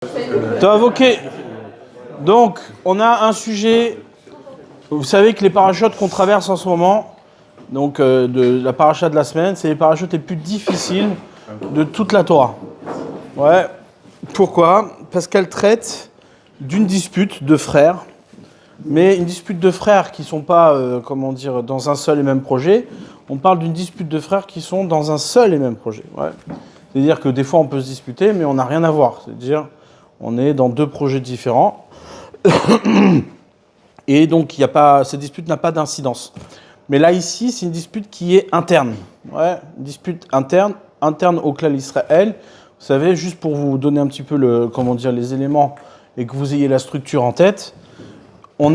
Ok. Donc, on a un sujet. Vous savez que les parachutes qu'on traverse en ce moment, donc de la paracha de la semaine, c'est les parachutes les plus difficiles de toute la Torah. Ouais. Pourquoi ? Parce qu'elle traite d'une dispute de frères, mais une dispute de frères qui ne sont pas, dans un seul et même projet. On parle d'une dispute de frères qui sont dans un seul et même projet. Ouais. C'est-à-dire que des fois on peut se disputer, mais on n'a rien à voir. C'est-à-dire on est dans deux projets différents. Et donc cette dispute n'a pas d'incidence. Mais là ici, c'est une dispute qui est interne. Ouais, une dispute interne au clan Israël. Vous savez, juste pour vous donner un petit peu les éléments et que vous ayez la structure en tête, on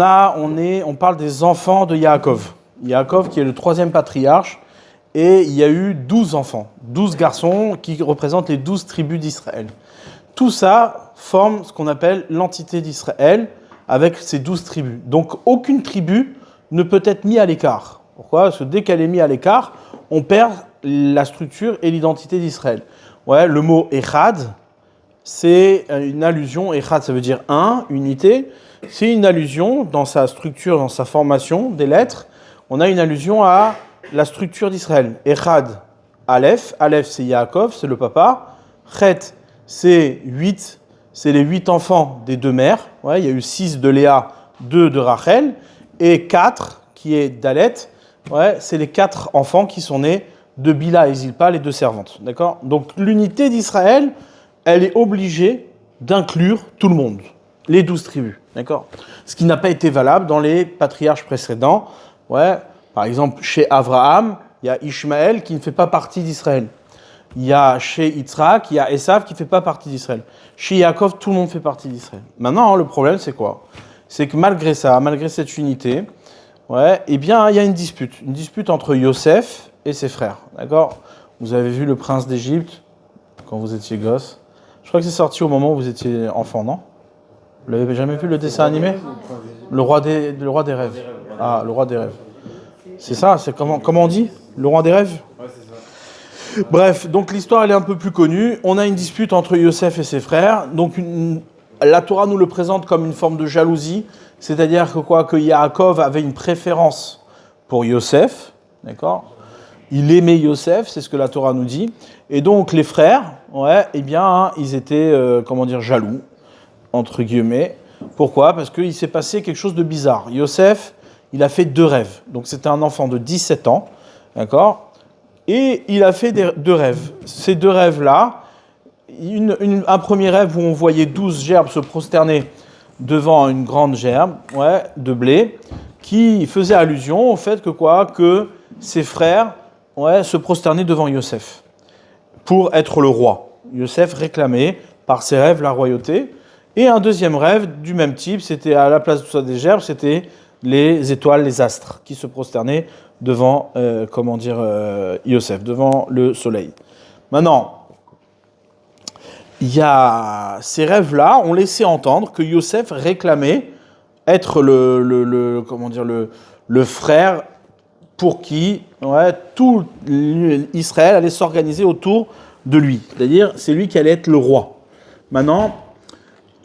parle des enfants de Yaakov. Yaakov qui est le troisième patriarche, et il y a eu 12 enfants, 12 garçons qui représentent les 12 tribus d'Israël. Tout ça forme ce qu'on appelle l'entité d'Israël avec ces 12 tribus. Donc aucune tribu ne peut être mise à l'écart. Pourquoi ? Parce que dès qu'elle est mise à l'écart, on perd la structure et l'identité d'Israël. Ouais, le mot Echad, c'est une allusion, Echad ça veut dire un, unité, c'est une allusion dans sa structure, dans sa formation des lettres, on a une allusion à la structure d'Israël. Echad, Aleph, Aleph c'est Yaakov, c'est le papa, Chet c'est 8, c'est les 8 enfants des deux mères, ouais, il y a eu 6 de Léa, 2 de Rachel, et 4 qui est Dalet, ouais, c'est les 4 enfants qui sont nés de Bila et Zilpa, les deux servantes. D'accord ? Donc l'unité d'Israël, elle est obligée d'inclure tout le monde, les 12 tribus. D'accord ? Ce qui n'a pas été valable dans les patriarches précédents. Ouais, par exemple, chez Abraham, il y a Ishmaël qui ne fait pas partie d'Israël. Il y a chez Yitzhak, il y a Esav qui ne fait pas partie d'Israël. Chez Yaakov, tout le monde fait partie d'Israël. Maintenant, le problème, c'est quoi ? C'est que malgré ça, malgré cette unité, ouais, eh bien, il y a une dispute entre Yosef et ses frères. D'accord ? Vous avez vu Le Prince d'Égypte quand vous étiez gosse. Je crois que c'est sorti au moment où vous étiez enfant, non ? Vous l'avez jamais vu, le dessin animé ? Le roi des rêves. Ah, le roi des rêves. C'est ça, c'est comment on dit ? Le roi des rêves ? Ouais, c'est ça. Bref, donc l'histoire elle est un peu plus connue. On a une dispute entre Yosef et ses frères. Donc la Torah nous le présente comme une forme de jalousie, c'est-à-dire que Yaakov avait une préférence pour Yosef, d'accord ? Il aimait Yosef, c'est ce que la Torah nous dit. Et donc les frères, ouais, eh bien, ils étaient, jaloux, entre guillemets. Pourquoi ? Parce qu'il s'est passé quelque chose de bizarre. Yosef, il a fait 2 rêves. Donc c'était un enfant de 17 ans, d'accord ? Et il a fait 2 rêves. Ces 2 rêves-là, un premier rêve où on voyait 12 gerbes se prosterner devant une grande gerbe, ouais, de blé, qui faisait allusion au fait que ses frères, ouais, se prosternaient devant Yosef pour être le roi. Yosef réclamait par ses rêves la royauté. Et un deuxième rêve du même type, c'était à la place de ça des gerbes, c'était les étoiles, les astres, qui se prosternaient devant, Yosef, devant le soleil. Maintenant, il y a ces rêves-là ont laissé entendre que Yosef réclamait être le frère pour qui, ouais, tout Israël allait s'organiser autour de lui. C'est-à-dire, c'est lui qui allait être le roi. Maintenant,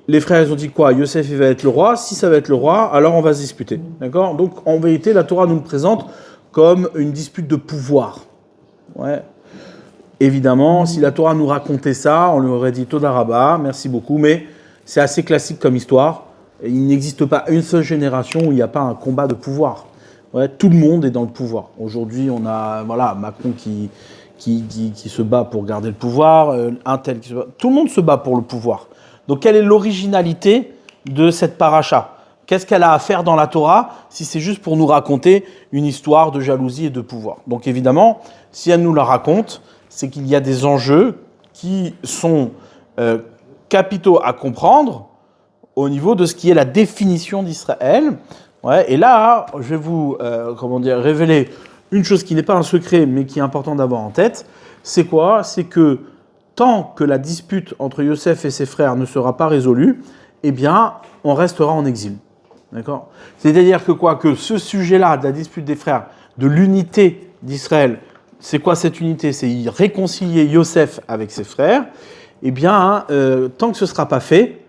les frères, ils ont dit quoi ? Yosef, il va être le roi. Si ça va être le roi, alors on va se disputer. D'accord ? Donc, en vérité, la Torah nous le présente comme une dispute de pouvoir. Ouais. Évidemment, si la Torah nous racontait ça, on lui aurait dit Toda Rabba, merci beaucoup, mais c'est assez classique comme histoire. Il n'existe pas une seule génération où il n'y a pas un combat de pouvoir. Ouais, tout le monde est dans le pouvoir. Aujourd'hui, on a Macron qui se bat pour garder le pouvoir, un tel qui se bat. Tout le monde se bat pour le pouvoir. Donc, quelle est l'originalité de cette paracha ? Qu'est-ce qu'elle a à faire dans la Torah si c'est juste pour nous raconter une histoire de jalousie et de pouvoir ? Donc, évidemment, si elle nous la raconte, c'est qu'il y a des enjeux qui sont capitaux à comprendre au niveau de ce qui est la définition d'Israël. Ouais, et là, je vais vous révéler une chose qui n'est pas un secret, mais qui est important d'avoir en tête. C'est quoi ? C'est que tant que la dispute entre Yosef et ses frères ne sera pas résolue, eh bien, on restera en exil. D'accord ? C'est-à-dire que ce sujet-là, de la dispute des frères, de l'unité d'Israël, c'est quoi cette unité ? C'est réconcilier Yosef avec ses frères, eh bien, tant que ce ne sera pas fait,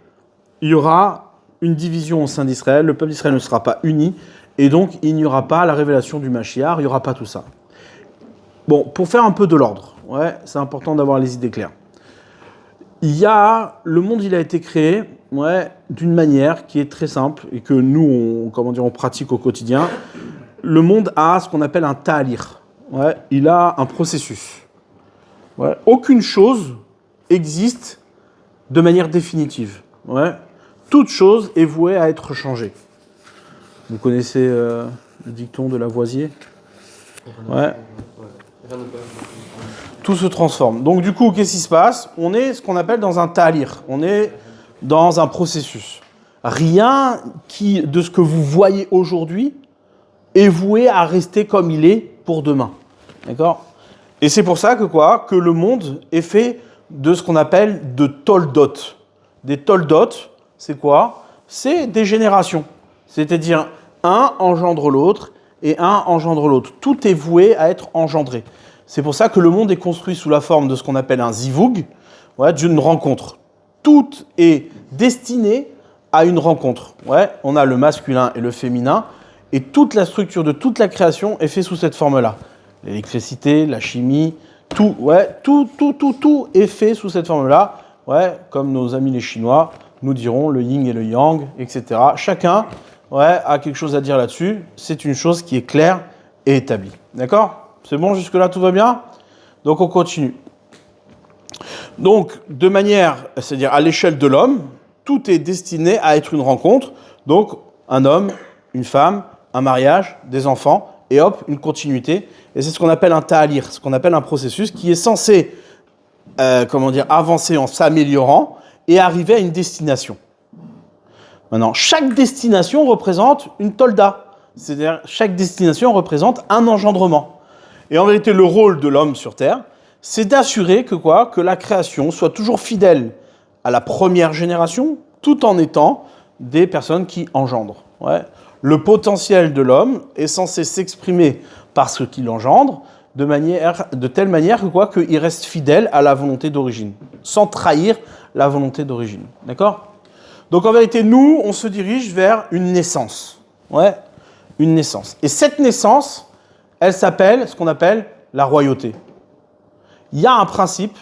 il y aura une division au sein d'Israël, le peuple d'Israël ne sera pas uni, et donc il n'y aura pas la révélation du Mashiach, il n'y aura pas tout ça. Bon, pour faire un peu de l'ordre, ouais, c'est important d'avoir les idées claires. Le monde, il a été créé, ouais, d'une manière qui est très simple et que nous, on pratique au quotidien. Le monde a ce qu'on appelle un ta'alir. Ouais, il a un processus. Ouais, aucune chose existe de manière définitive. Ouais. Toute chose est vouée à être changée. Vous connaissez le dicton de Lavoisier ? Ouais. Tout se transforme. Donc du coup, qu'est-ce qui se passe ? On est ce qu'on appelle dans un ta'alir. On est dans un processus. Rien de ce que vous voyez aujourd'hui est voué à rester comme il est pour demain. D'accord ? Et c'est pour ça que le monde est fait de ce qu'on appelle de toldot. Des toldot, c'est quoi ? C'est des générations. C'est-à-dire, un engendre l'autre et un engendre l'autre. Tout est voué à être engendré. C'est pour ça que le monde est construit sous la forme de ce qu'on appelle un zivug, ouais, d'une rencontre. Tout est destiné à une rencontre. Ouais, on a le masculin et le féminin, et toute la structure de toute la création est faite sous cette forme-là. L'électricité, la chimie, tout est fait sous cette forme-là. Ouais, comme nos amis les Chinois nous diront le yin et le yang, etc. Chacun a quelque chose à dire là-dessus. C'est une chose qui est claire et établie. D'accord ? C'est bon, jusque-là, tout va bien ? Donc, on continue. Donc, de manière, c'est-à-dire à l'échelle de l'homme, tout est destiné à être une rencontre. Donc, un homme, une femme, un mariage, des enfants, et hop, une continuité. Et c'est ce qu'on appelle un ta'alir, ce qu'on appelle un processus qui est censé, avancer en s'améliorant et arriver à une destination. Maintenant, chaque destination représente une tolda. C'est-à-dire, chaque destination représente un engendrement. Et en vérité, le rôle de l'homme sur Terre, c'est d'assurer que la création soit toujours fidèle à la première génération, tout en étant des personnes qui engendrent. Ouais. Le potentiel de l'homme est censé s'exprimer par ce qu'il engendre, de telle manière qu'il reste fidèle à la volonté d'origine, sans trahir la volonté d'origine. D'accord ? Donc en vérité, nous, on se dirige vers une naissance. Ouais, une naissance. Et cette naissance, elle s'appelle ce qu'on appelle la royauté. Il y a un principe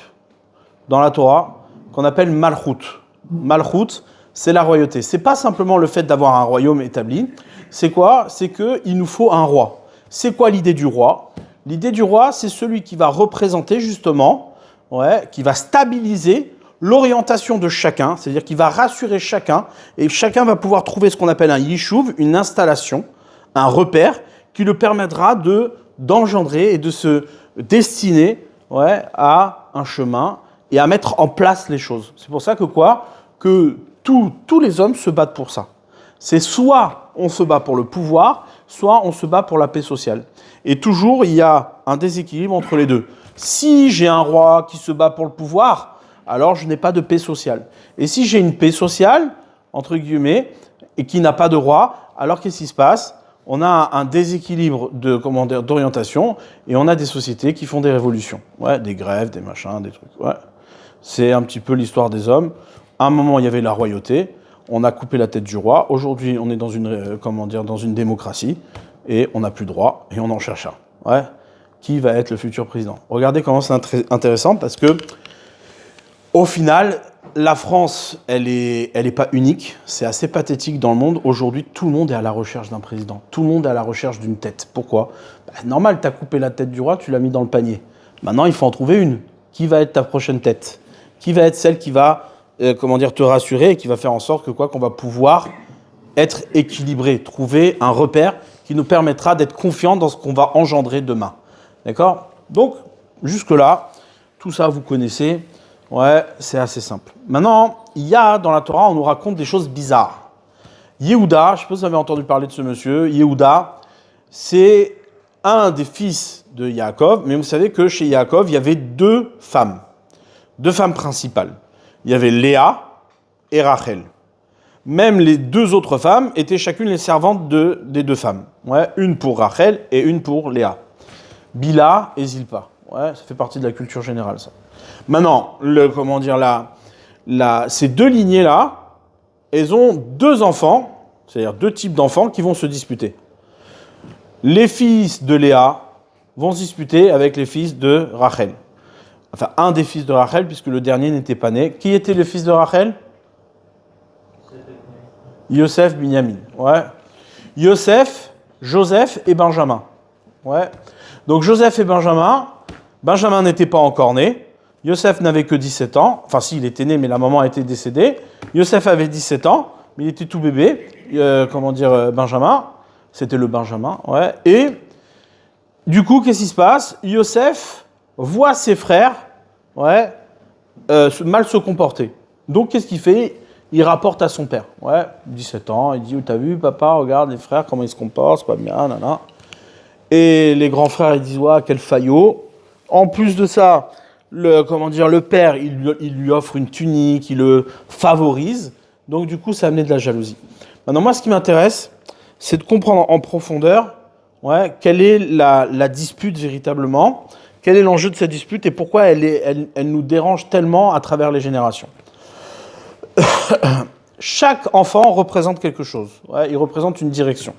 dans la Torah qu'on appelle Malchut. Malchut, c'est la royauté. C'est pas simplement le fait d'avoir un royaume établi. C'est quoi ? C'est qu'il nous faut un roi. C'est quoi l'idée du roi ? L'idée du roi, c'est celui qui va représenter justement, qui va stabiliser l'orientation de chacun, c'est-à-dire qu'il va rassurer chacun, et chacun va pouvoir trouver ce qu'on appelle un yishuv, une installation, un repère, qui le permettra d'engendrer et de se destiner à un chemin et à mettre en place les choses. C'est pour ça que tous les hommes se battent pour ça. C'est soit on se bat pour le pouvoir, soit on se bat pour la paix sociale. Et toujours, il y a un déséquilibre entre les deux. Si j'ai un roi qui se bat pour le pouvoir, alors je n'ai pas de paix sociale. Et si j'ai une paix sociale, entre guillemets, et qui n'a pas de roi, alors qu'est-ce qui se passe ? On a un déséquilibre d'orientation et on a des sociétés qui font des révolutions. Ouais, des grèves, des machins, des trucs. Ouais. C'est un petit peu l'histoire des hommes. À un moment, il y avait la royauté. On a coupé la tête du roi. Aujourd'hui, on est dans une démocratie et on n'a plus de roi et on en cherche un. Ouais. Qui va être le futur président ? Regardez comment c'est intéressant parce que, au final, la France, elle est pas unique. C'est assez pathétique dans le monde. Aujourd'hui, tout le monde est à la recherche d'un président. Tout le monde est à la recherche d'une tête. Pourquoi ? Normal, tu as coupé la tête du roi, tu l'as mis dans le panier. Maintenant, il faut en trouver une. Qui va être ta prochaine tête ? Qui va être celle qui va te rassurer et qui va faire en sorte qu'on va pouvoir être équilibré, trouver un repère qui nous permettra d'être confiants dans ce qu'on va engendrer demain. D'accord ? Donc, jusque-là, tout ça, vous connaissez. Ouais, c'est assez simple. Maintenant, il y a dans la Torah, on nous raconte des choses bizarres. Yehuda, je ne sais pas si vous avez entendu parler de ce monsieur, Yehuda, c'est un des fils de Yaakov, mais vous savez que chez Yaakov, il y avait deux femmes principales. Il y avait Léa et Rachel. Même les deux autres femmes étaient chacune les servantes des deux femmes. Ouais, une pour Rachel et une pour Léa. Bila et Zilpa. Ouais, ça fait partie de la culture générale, ça. Maintenant, ces deux lignées-là, elles ont deux enfants, c'est-à-dire deux types d'enfants qui vont se disputer. Les fils de Léa vont se disputer avec les fils de Rachel. Enfin, un des fils de Rachel, puisque le dernier n'était pas né. Qui était le fils de Rachel? Yosef, Binyamin. Ouais. Yosef, Joseph et Benjamin. Ouais. Donc Joseph et Benjamin n'était pas encore né. Yosef n'avait que 17 ans. Enfin, si, il était né, mais la maman était décédée. Yosef avait 17 ans, mais il était tout bébé. Benjamin. C'était le Benjamin. Ouais. Et du coup, qu'est-ce qui se passe? Yosef voit ses frères mal se comporter. Donc, qu'est-ce qu'il fait? Il rapporte à son père. Ouais, 17 ans, il dit, t'as vu, papa, regarde les frères, comment ils se comportent, c'est pas bien, nanana. Et les grands frères, ils disent, ouais, quel faillot. En plus de ça, le père, il lui offre une tunique, il le favorise. Donc, du coup, ça a amené de la jalousie. Maintenant, moi, ce qui m'intéresse, c'est de comprendre en profondeur quelle est la dispute véritablement, quel est l'enjeu de cette dispute et pourquoi elle nous dérange tellement à travers les générations. Chaque enfant représente quelque chose. Il représente une direction.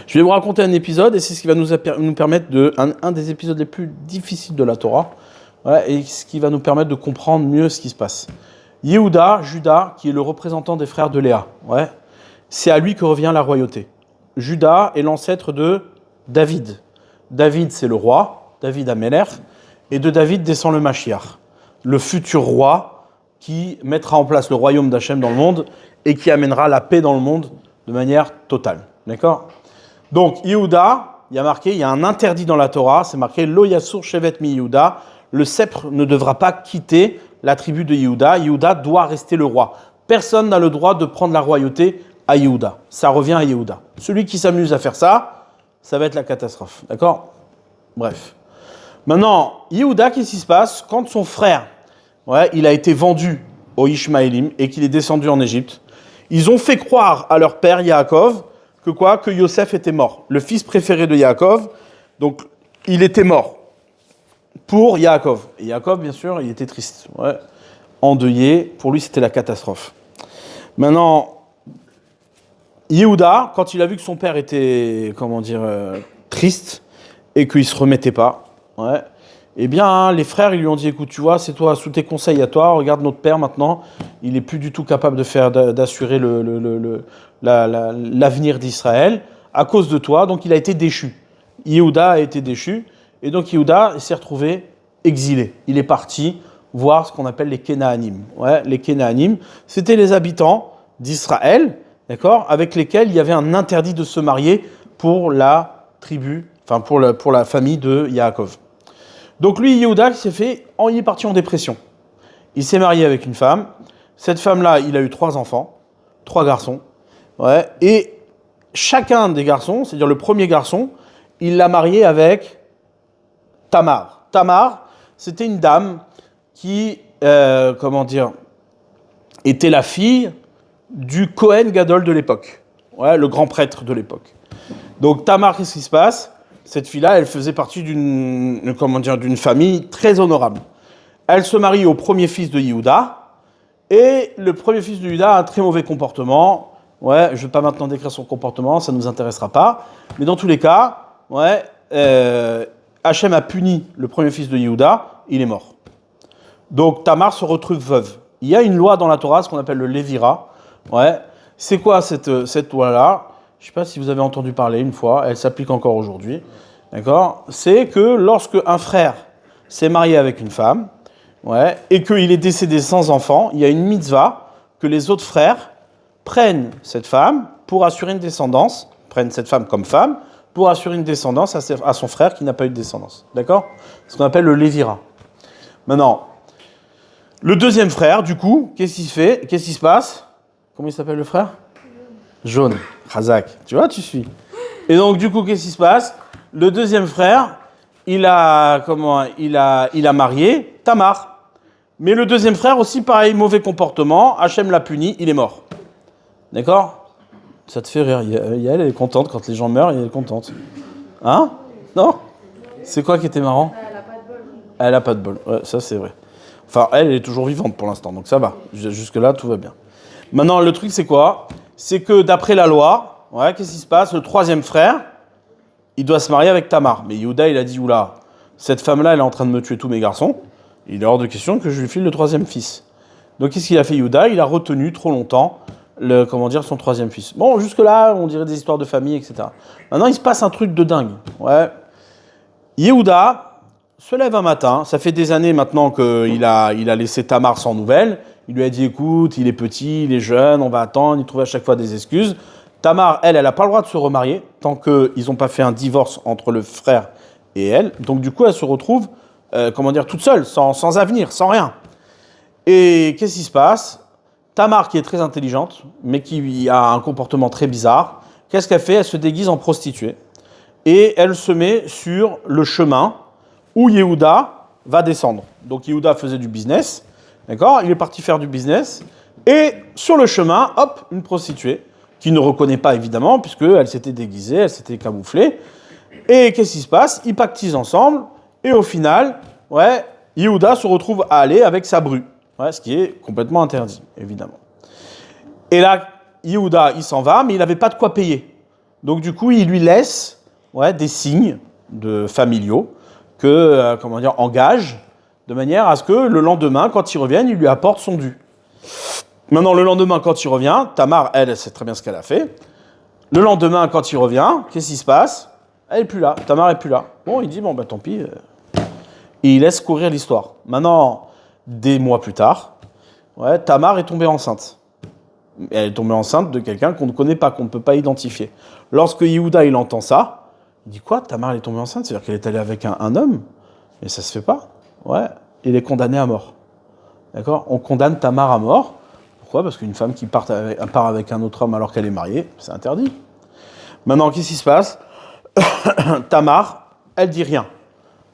Je vais vous raconter un épisode et c'est ce qui va nous permettre un des épisodes les plus difficiles de la Torah et ce qui va nous permettre de comprendre mieux ce qui se passe. Juda, qui est le représentant des frères de Léa, c'est à lui que revient la royauté. Juda est l'ancêtre de David. David, c'est le roi, David Améler, et de David descend le Mashiach, le futur roi qui mettra en place le royaume d'Hachem dans le monde et qui amènera la paix dans le monde de manière totale. D'accord? Donc, Yehuda, il y a un interdit dans la Torah, c'est marqué « Lo yasur shevet mi Yehuda », le sceptre ne devra pas quitter la tribu de Yehuda. Yehuda doit rester le roi. Personne n'a le droit de prendre la royauté à Yehuda. Ça revient à Yehuda. Celui qui s'amuse à faire ça, ça va être la catastrophe. D'accord? Bref. Maintenant, Yehuda, qu'est-ce qui se passe quand son frère il a été vendu aux Ishmaélim et qu'il est descendu en Égypte? Ils ont fait croire à leur père Yaakov que Yosef était mort. Le fils préféré de Yaakov, donc il était mort pour Yaakov. Et Yaakov, bien sûr, il était triste, endeuillé. Pour lui, c'était la catastrophe. Maintenant, Yehuda, quand il a vu que son père était, triste et qu'il ne se remettait pas, eh bien, les frères, ils lui ont dit, écoute, tu vois, c'est toi, sous tes conseils à toi, regarde notre père maintenant, il n'est plus du tout capable d'assurer l'avenir d'Israël à cause de toi, donc il a été déchu. Yehuda a été déchu, et donc Yehuda s'est retrouvé exilé. Il est parti voir ce qu'on appelle les Kénaanim. Les Kénaanim, c'était les habitants d'Israël, d'accord, avec lesquels il y avait un interdit de se marier pour la tribu, pour la famille de Yaakov. Donc lui, Yehuda, il est parti en dépression. Il s'est marié avec une femme. Cette femme-là, il a eu 3 enfants, 3 garçons. Et chacun des garçons, c'est-à-dire le premier garçon, il l'a marié avec Tamar. Tamar, c'était une dame qui, était la fille du Kohen Gadol de l'époque, le grand prêtre de l'époque. Donc Tamar, qu'est-ce qui se passe? Cette fille-là, elle faisait partie d'une famille très honorable. Elle se marie au premier fils de Yehuda, et le premier fils de Yehuda a un très mauvais comportement. Je ne vais pas maintenant décrire son comportement, ça ne nous intéressera pas. Mais dans tous les cas, Hachem a puni le premier fils de Yehuda, il est mort. Donc Tamar se retrouve veuve. Il y a une loi dans la Torah, ce qu'on appelle le Lévira. C'est quoi cette loi-là? Je ne sais pas si vous avez entendu parler une fois, elle s'applique encore aujourd'hui. D'accord? C'est que lorsque un frère s'est marié avec une femme, et qu'il est décédé sans enfant, il y a une mitzvah que les autres frères prennent cette femme pour assurer une descendance, prennent cette femme comme femme, pour assurer une descendance à son frère qui n'a pas eu de descendance. D'accord? Ce qu'on appelle le Lévira. Maintenant, le deuxième frère, du coup, qu'est-ce qu'il fait? Qu'est-ce qui se passe? Comment il s'appelle le frère? Jaune. Khazak. Tu vois, tu suis. Et donc, du coup, qu'est-ce qui se passe? Le deuxième frère, il a marié Tamar. Mais le deuxième frère aussi, pareil, mauvais comportement. Hachem l'a puni, il est mort. D'accord? Ça te fait rire. Elle est contente quand les gens meurent, elle est contente. Hein? Non? C'est quoi qui était marrant? Elle a pas de bol. Elle a pas de bol, ouais, ça c'est vrai. Enfin, elle est toujours vivante pour l'instant, donc ça va. Jusque-là, tout va bien. Maintenant, le truc, c'est quoi? C'est que d'après la loi, ouais, qu'est-ce qui se passe? Le troisième frère, il doit se marier avec Tamar. Mais Yehuda, il a dit, oula, cette femme-là, elle est en train de me tuer tous mes garçons. Il est hors de question que je lui file le troisième fils. Donc, qu'est-ce qu'il a fait, Yehuda? Il a retenu trop longtemps, son troisième fils. Bon, jusque-là, on dirait des histoires de famille, etc. Maintenant, il se passe un truc de dingue. Ouais. Yehuda se lève un matin, ça fait des années maintenant qu'il a laissé Tamar sans nouvelles. Il lui a dit, écoute, il est petit, il est jeune, on va attendre, il trouve à chaque fois des excuses. Tamar, elle n'a pas le droit de se remarier tant qu'ils n'ont pas fait un divorce entre le frère et elle. Donc du coup, elle se retrouve, toute seule, sans avenir, sans rien. Et qu'est-ce qui se passe? Tamar, qui est très intelligente, mais qui a un comportement très bizarre, qu'est-ce qu'elle fait? Elle se déguise en prostituée. Et elle se met sur le chemin où Yehuda va descendre. Donc Yehuda faisait du business, d'accord? Il est parti faire du business, et sur le chemin, hop, une prostituée, qui ne reconnaît pas évidemment, puisqu'elle s'était déguisée, elle s'était camouflée. Et qu'est-ce qui se passe? Ils pactisent ensemble, et au final, ouais, Yehuda se retrouve à aller avec sa bru, ouais, ce qui est complètement interdit, évidemment. Et là, Yehuda, il s'en va, mais il n'avait pas de quoi payer. Donc du coup, il lui laisse des signes familiaux, engage, de manière à ce que le lendemain, quand il revienne, il lui apporte son dû. Maintenant, le lendemain, quand il revient, Tamar, elle sait très bien ce qu'elle a fait. Le lendemain, quand il revient, qu'est-ce qui se passe? Elle n'est plus là, Tamar n'est plus là. Bon, il dit, tant pis. Et il laisse courir l'histoire. Maintenant, des mois plus tard, Tamar est tombée enceinte. Elle est tombée enceinte de quelqu'un qu'on ne connaît pas, qu'on ne peut pas identifier. Lorsque Yehuda, il entend ça, il dit quoi? Tamar, elle est tombée enceinte? C'est-à-dire qu'elle est allée avec un homme? Mais ça se fait pas. Ouais, il est condamné à mort. D'accord? On condamne Tamar à mort. Pourquoi? Parce qu'une femme qui part avec un autre homme alors qu'elle est mariée, c'est interdit. Maintenant, qu'est-ce qui se passe? Tamar, elle dit rien.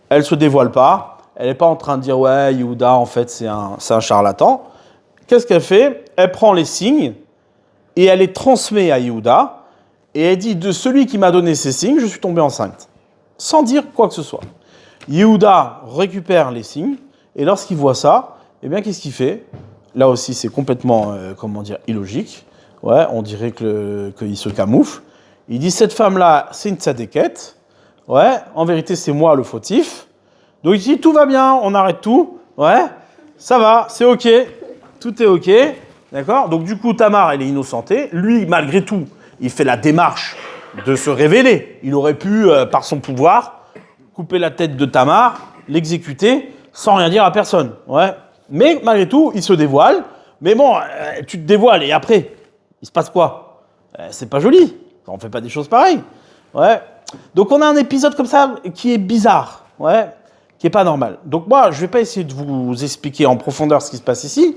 Elle se dévoile pas. Elle n'est pas en train de dire, ouais, Yehuda, en fait, c'est un charlatan. Qu'est-ce qu'elle fait? Elle prend les signes et elle les transmet à Yehuda. Et elle dit, de celui qui m'a donné ces signes, je suis tombée enceinte. Sans dire quoi que ce soit. Yehuda récupère les signes, et lorsqu'il voit ça, eh bien, qu'est-ce qu'il fait? Là aussi, c'est complètement, illogique. Ouais, on dirait qu'il se camoufle. Il dit, cette femme-là, c'est une tzadékette. Ouais, en vérité, c'est moi le fautif. Donc il dit, tout va bien, on arrête tout. Ouais, ça va, c'est OK. Tout est OK. D'accord? Donc du coup, Tamar, elle est innocentée. Lui, malgré tout, il fait la démarche de se révéler. Il aurait pu, par son pouvoir, couper la tête de Tamar, l'exécuter, sans rien dire à personne. Ouais. Mais malgré tout, il se dévoile. Mais bon, tu te dévoiles et après, il se passe quoi? C'est pas joli. On fait pas des choses pareilles. Ouais. Donc on a un épisode comme ça qui est bizarre, qui est pas normal. Donc moi, je vais pas essayer de vous expliquer en profondeur ce qui se passe ici,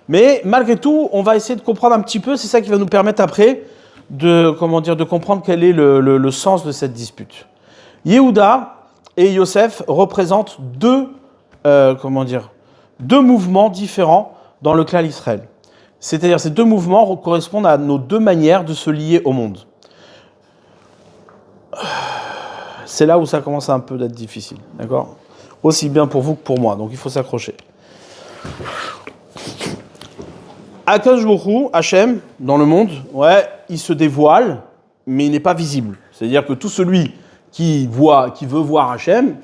mais malgré tout, on va essayer de comprendre un petit peu. C'est ça qui va nous permettre après de comprendre quel est le sens de cette dispute. Yehuda et Yosef représentent deux mouvements différents dans le clan d'Israël. C'est-à-dire ces deux mouvements correspondent à nos deux manières de se lier au monde. C'est là où ça commence un peu d'être difficile, d'accord? Aussi bien pour vous que pour moi, donc il faut s'accrocher. Akadosh Baruch Hu, Hachem, dans le monde, il se dévoile, mais il n'est pas visible. C'est-à-dire que tout celui qui veut voir Hachem,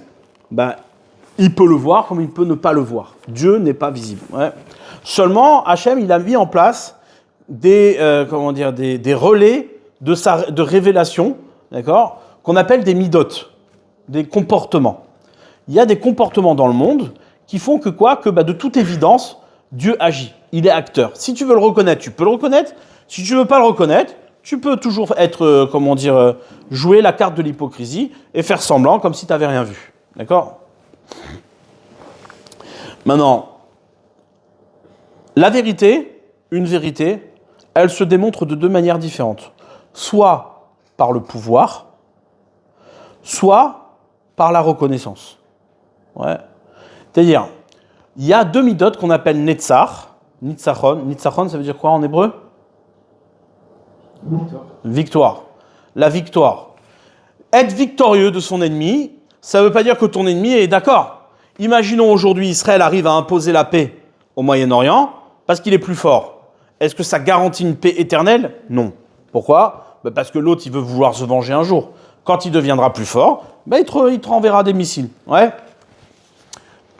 il peut le voir comme il peut ne pas le voir. Dieu n'est pas visible. Ouais. Seulement, Hachem, il a mis en place des relais de révélation, d'accord, qu'on appelle des midot, des comportements. Il y a des comportements dans le monde qui font que de toute évidence, Dieu agit. Il est acteur. Si tu veux le reconnaître, tu peux le reconnaître. Si tu ne veux pas le reconnaître, tu peux toujours jouer la carte de l'hypocrisie et faire semblant comme si tu n'avais rien vu. D'accord? Maintenant, la vérité, une vérité, elle se démontre de deux manières différentes. Soit par le pouvoir, soit par la reconnaissance. Ouais. C'est-à-dire, il y a deux midotes qu'on appelle Netzach, Nitzachon. Nitzachon, ça veut dire quoi en hébreu? Victoire. La victoire. Être victorieux de son ennemi, Ça ne veut pas dire que ton ennemi est d'accord. Imaginons aujourd'hui Israël arrive à imposer la paix au Moyen-Orient parce qu'il est plus fort. Est-ce que ça garantit une paix éternelle? Non. Pourquoi? Parce que l'autre, il veut vouloir se venger un jour. Quand il deviendra plus fort, il te renverra des missiles. Ouais.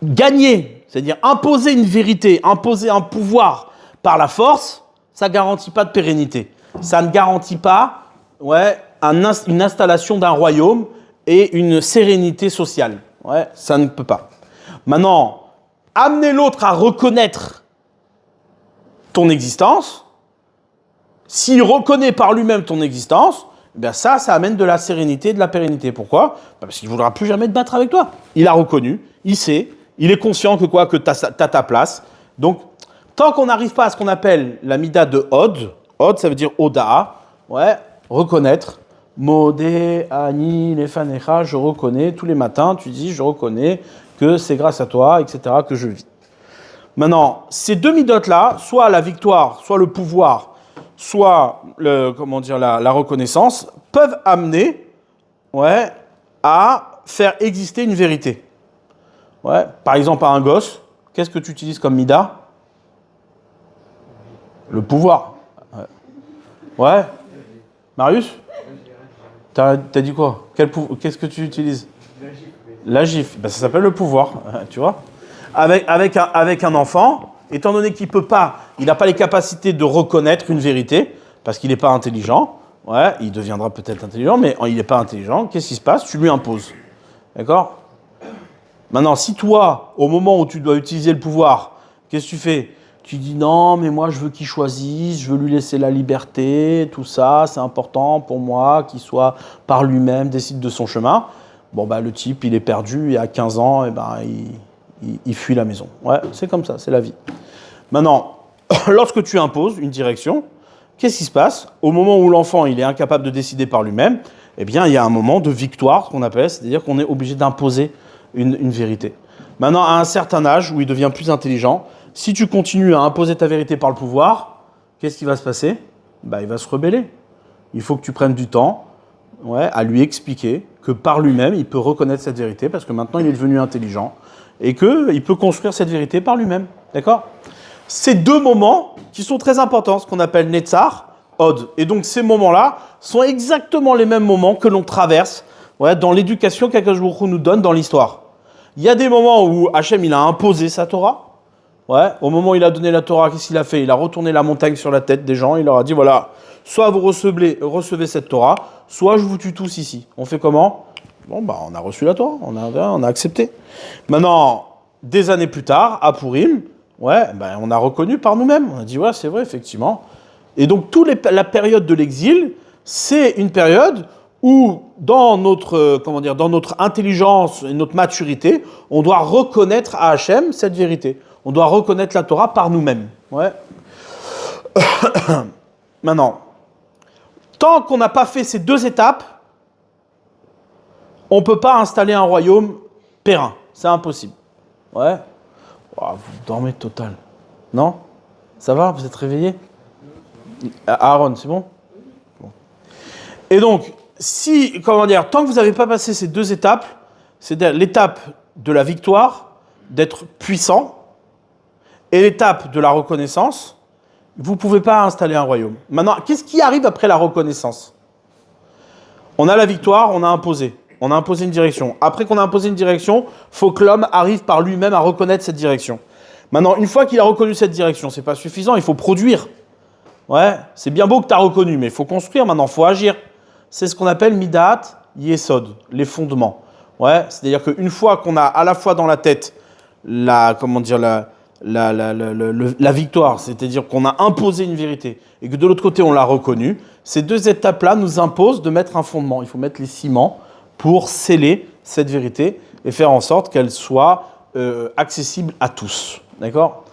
Gagner, c'est-à-dire imposer une vérité, imposer un pouvoir par la force, ça ne garantit pas de pérennité. Ça ne garantit pas une installation d'un royaume et une sérénité sociale. Ouais, ça ne peut pas. Maintenant, amener l'autre à reconnaître ton existence, s'il reconnaît par lui-même ton existence, ça amène de la sérénité et de la pérennité. Pourquoi? Parce qu'il ne voudra plus jamais te battre avec toi. Il a reconnu, il sait, il est conscient que tu as ta place. Donc, tant qu'on n'arrive pas à ce qu'on appelle la mida de Od, Od, ça veut dire Oda, reconnaître. Modé, Ani, Lefanecha, je reconnais, tous les matins, tu dis, je reconnais que c'est grâce à toi, etc., que je vis. Maintenant, ces deux midotes-là, soit la victoire, soit le pouvoir, soit la reconnaissance, peuvent amener à faire exister une vérité. Ouais. Par exemple, à un gosse, qu'est-ce que tu utilises comme mida? Le pouvoir. Ouais. Marius? T'as dit quoi? Qu'est-ce que tu utilises? La gifle. Ça s'appelle le pouvoir, tu vois. Avec un enfant, étant donné qu'il peut pas, il n'a pas les capacités de reconnaître une vérité, parce qu'il n'est pas intelligent, il deviendra peut-être intelligent, mais il n'est pas intelligent, qu'est-ce qui se passe? Tu lui imposes. D'accord? Maintenant, si toi, au moment où tu dois utiliser le pouvoir, qu'est-ce que tu fais? Tu dis non, mais moi je veux qu'il choisisse, je veux lui laisser la liberté, tout ça, c'est important pour moi, qu'il soit par lui-même, décide de son chemin. Le type, il est perdu, et à 15 ans, il fuit la maison. Ouais, c'est comme ça, c'est la vie. Maintenant, lorsque tu imposes une direction, qu'est-ce qui se passe? Au moment où l'enfant, il est incapable de décider par lui-même, il y a un moment de victoire, qu'on appelle, c'est-à-dire qu'on est obligé d'imposer une vérité. Maintenant, à un certain âge, où il devient plus intelligent, si tu continues à imposer ta vérité par le pouvoir, qu'est-ce qui va se passer? Il va se rebeller. Il faut que tu prennes du temps à lui expliquer que par lui-même, il peut reconnaître cette vérité parce que maintenant, il est devenu intelligent et qu'il peut construire cette vérité par lui-même. D'accord? Ces deux moments qui sont très importants, ce qu'on appelle Netzar, Od. Et donc, ces moments-là sont exactement les mêmes moments que l'on traverse dans l'éducation qu'Akadosh Baruch Hu nous donne dans l'histoire. Il y a des moments où Hachem, il a imposé sa Torah. Au moment où il a donné la Torah, qu'est-ce qu'il a fait? Il a retourné la montagne sur la tête des gens. Il leur a dit, voilà, soit vous recevez cette Torah, soit je vous tue tous ici. On fait comment? On a reçu la Torah, on a accepté. Maintenant, des années plus tard, à Purim, on a reconnu par nous-mêmes. On a dit, c'est vrai, effectivement. Et donc, la période de l'exil, c'est une période où, dans notre intelligence et notre maturité, on doit reconnaître à Hachem cette vérité. On doit reconnaître la Torah par nous-mêmes. Maintenant, tant qu'on n'a pas fait ces deux étapes, on ne peut pas installer un royaume périn. C'est impossible. Vous dormez total. Non? Ça va? Vous êtes réveillés? Aaron, c'est bon? Et donc, tant que vous n'avez pas passé ces deux étapes, c'est-à-dire l'étape de la victoire, d'être puissant, et l'étape de la reconnaissance, vous ne pouvez pas installer un royaume. Maintenant, qu'est-ce qui arrive après la reconnaissance? On a la victoire, on a imposé une direction. Après qu'on a imposé une direction, il faut que l'homme arrive par lui-même à reconnaître cette direction. Maintenant, une fois qu'il a reconnu cette direction, ce n'est pas suffisant, il faut produire. C'est bien beau que tu as reconnu, mais il faut construire maintenant, il faut agir. C'est ce qu'on appelle Midat Yesod, les fondements. C'est-à-dire qu'une fois qu'on a à la fois dans la tête la victoire, c'est-à-dire qu'on a imposé une vérité et que de l'autre côté on l'a reconnue, ces deux étapes-là nous imposent de mettre un fondement. Il faut mettre les ciments pour sceller cette vérité et faire en sorte qu'elle soit accessible à tous. D'accord?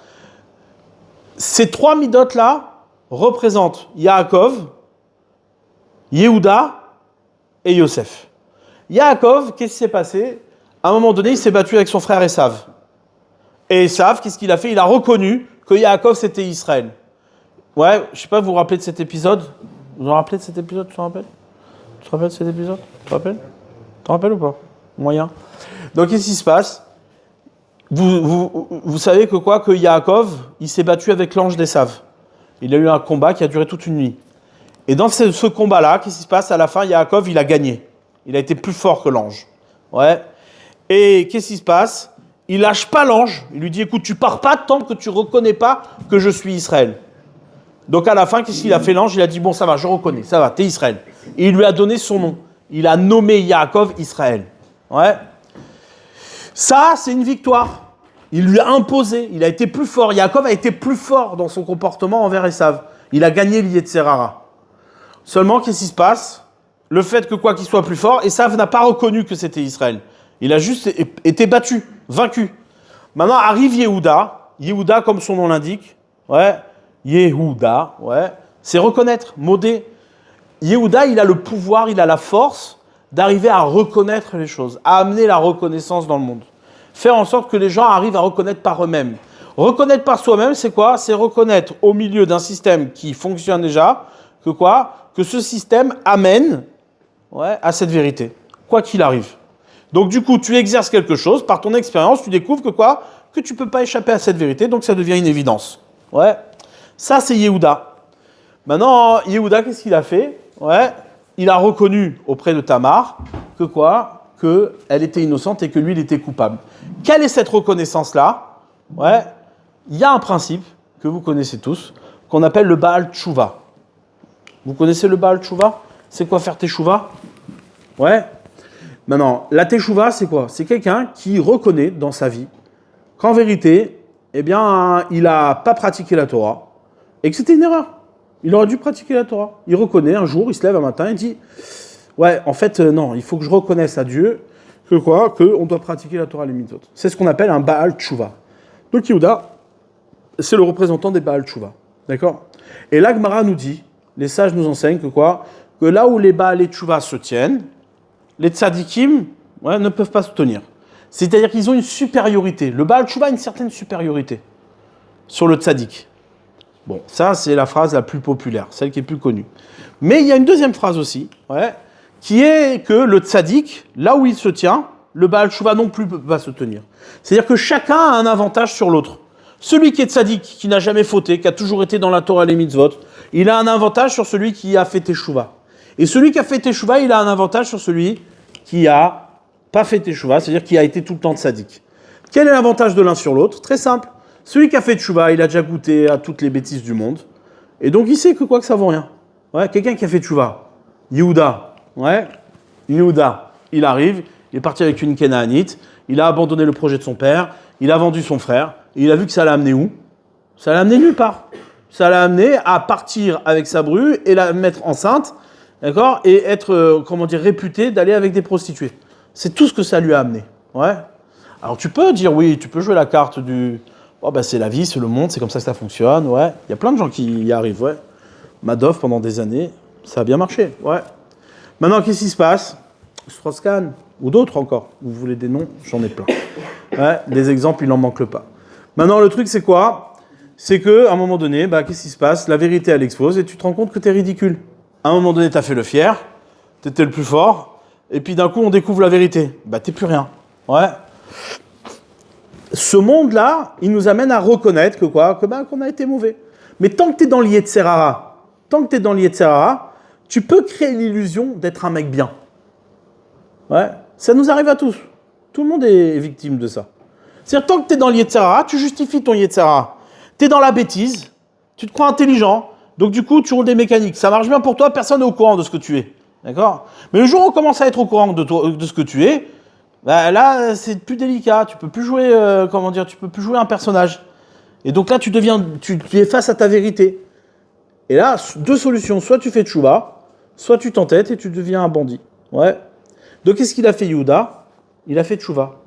Ces trois midotes-là représentent Yaakov, Yehuda et Yosef. Yaakov, qu'est-ce qui s'est passé? À un moment donné, il s'est battu avec son frère Esav. Et Esav, qu'est-ce qu'il a fait? Il a reconnu que Yaakov, c'était Israël. Je ne sais pas, vous vous rappelez de cet épisode? Vous vous rappelez de cet épisode? Tu te rappelles? Tu te rappelles de cet épisode? Tu te rappelles? Tu te rappelles ou pas? Moyen. Donc, qu'est-ce qui se passe? Vous savez que quoi? Que Yaakov, il s'est battu avec l'ange d'Esav. Il a eu un combat qui a duré toute une nuit. Et dans ce combat-là, qu'est-ce qui se passe? À la fin, Yaakov, il a gagné. Il a été plus fort que l'ange. Ouais. Et qu'est-ce qui se passe? Il lâche pas l'ange. Il lui dit, écoute, tu pars pas tant que tu reconnais pas que je suis Israël. Donc à la fin, qu'est-ce qu'il a fait l'ange? Il a dit, bon, ça va, je reconnais, ça va, t'es Israël. Et il lui a donné son nom. Il a nommé Yaakov Israël. Ouais. Ça, c'est une victoire. Il lui a imposé. Il a été plus fort. Yaakov a été plus fort dans son comportement envers Esav. Il a gagné l'Yetzer-Hara. Seulement, qu'est-ce qui se passe? Le fait que quoi qu'il soit plus fort, Esav n'a pas reconnu que c'était Israël. Il a juste été battu, vaincu. Maintenant arrive Yehuda. Yehuda, comme son nom l'indique, ouais, Yehuda, ouais, c'est reconnaître, modé. Yehuda, il a le pouvoir, il a la force d'arriver à reconnaître les choses, à amener la reconnaissance dans le monde. Faire en sorte que les gens arrivent à reconnaître par eux-mêmes. Reconnaître par soi-même, c'est quoi? C'est reconnaître au milieu d'un système qui fonctionne déjà, que quoi? Que ce système amène, ouais, à cette vérité, quoi qu'il arrive. Donc du coup, tu exerces quelque chose, par ton expérience, tu découvres que quoi? Que tu ne peux pas échapper à cette vérité, donc ça devient une évidence. Ouais. Ça, c'est Yehuda. Maintenant, Yehuda, qu'est-ce qu'il a fait? Ouais. Il a reconnu auprès de Tamar que quoi? Qu'elle était innocente et que lui, il était coupable. Quelle est cette reconnaissance-là? Ouais. Il y a un principe que vous connaissez tous, qu'on appelle le Baal Tshuva. Vous connaissez le Baal Tshuva? C'est quoi faire Teshuva? Ouais. Maintenant, la Teshuva, c'est quoi? C'est quelqu'un qui reconnaît dans sa vie qu'en vérité, eh bien, il n'a pas pratiqué la Torah et que c'était une erreur. Il aurait dû pratiquer la Torah. Il reconnaît un jour, il se lève un matin et dit ouais, en fait, non, il faut que je reconnaisse à Dieu que quoi? Qu'on doit pratiquer la Torah les mitzvot. C'est ce qu'on appelle un Baal Tshuva. Donc, Yehuda, c'est le représentant des Baal Tshuva. D'accord? Et là, Gemara nous dit, les sages nous enseignent que quoi? Que là où les Baal Tshuva se tiennent, les tzadikim, ouais, ne peuvent pas se tenir. C'est-à-dire qu'ils ont une supériorité. Le Baal Tshuva a une certaine supériorité sur le tzadik. Bon, ça, c'est la phrase la plus populaire, celle qui est plus connue. Mais il y a une deuxième phrase aussi, ouais, qui est que le tzadik, là où il se tient, le Baal Tshuva non plus ne peut pas se tenir. C'est-à-dire que chacun a un avantage sur l'autre. Celui qui est tzadik, qui n'a jamais fauté, qui a toujours été dans la Torah et les mitzvot, il a un avantage sur celui qui a fait teshuva. Et celui qui a fait teshuva, il a un avantage sur celui qui n'a pas fait teshuva, c'est-à-dire qui a été tout le temps tzadik. Quel est l'avantage de l'un sur l'autre? Très simple. Celui qui a fait teshuva, il a déjà goûté à toutes les bêtises du monde. Et donc il sait que quoi que ça vaut rien. Ouais, quelqu'un qui a fait teshuva, Yehuda, ouais, Yehuda, il arrive, il est parti avec une Kénaanite, il a abandonné le projet de son père, il a vendu son frère, et il a vu que ça l'a amené où? Ça l'a amené nulle part. Ça l'a amené à partir avec sa bru et la mettre enceinte, d'accord? Et être, réputé d'aller avec des prostituées. C'est tout ce que ça lui a amené. Ouais. Alors tu peux dire oui, tu peux jouer la carte du oh bah c'est la vie, c'est le monde, c'est comme ça que ça fonctionne, ouais. Il y a plein de gens qui y arrivent, ouais. Madoff pendant des années, ça a bien marché, ouais. Maintenant, qu'est-ce qui se passe? Strauss-Kahn, ou d'autres encore. Vous voulez des noms? J'en ai plein. Ouais, des exemples, il n'en manque pas. Maintenant, le truc, c'est quoi? C'est qu'à un moment donné, bah, qu'est-ce qui se passe? La vérité, elle explose et tu te rends compte que t'es ridicule. À un moment donné, t'as fait le fier, t'étais le plus fort, et puis d'un coup, on découvre la vérité. Bah, t'es plus rien. Ouais. Ce monde-là, il nous amène à reconnaître que quoi? Qu'on a été mauvais. Mais tant que t'es dans l'Yetzer-Hara, tu peux créer l'illusion d'être un mec bien. Ouais. Ça nous arrive à tous. Tout le monde est victime de ça. C'est-à-dire, tant que tu es dans l'Yetzer-Hara, tu justifies ton Yetzer-Hara. Tu es dans la bêtise, tu te crois intelligent, donc du coup, tu roules des mécaniques. Ça marche bien pour toi, personne n'est au courant de ce que tu es. D'accord? Mais le jour où on commence à être au courant de ce que tu es, bah là, c'est plus délicat. Tu peux plus jouer, tu peux plus jouer un personnage. Et donc là, tu es face à ta vérité. Et là, deux solutions. Soit tu fais tchouva, soit tu t'entêtes et tu deviens un bandit. Ouais. Donc, qu'est-ce qu'il a fait, Yehuda? Il a fait tchouva.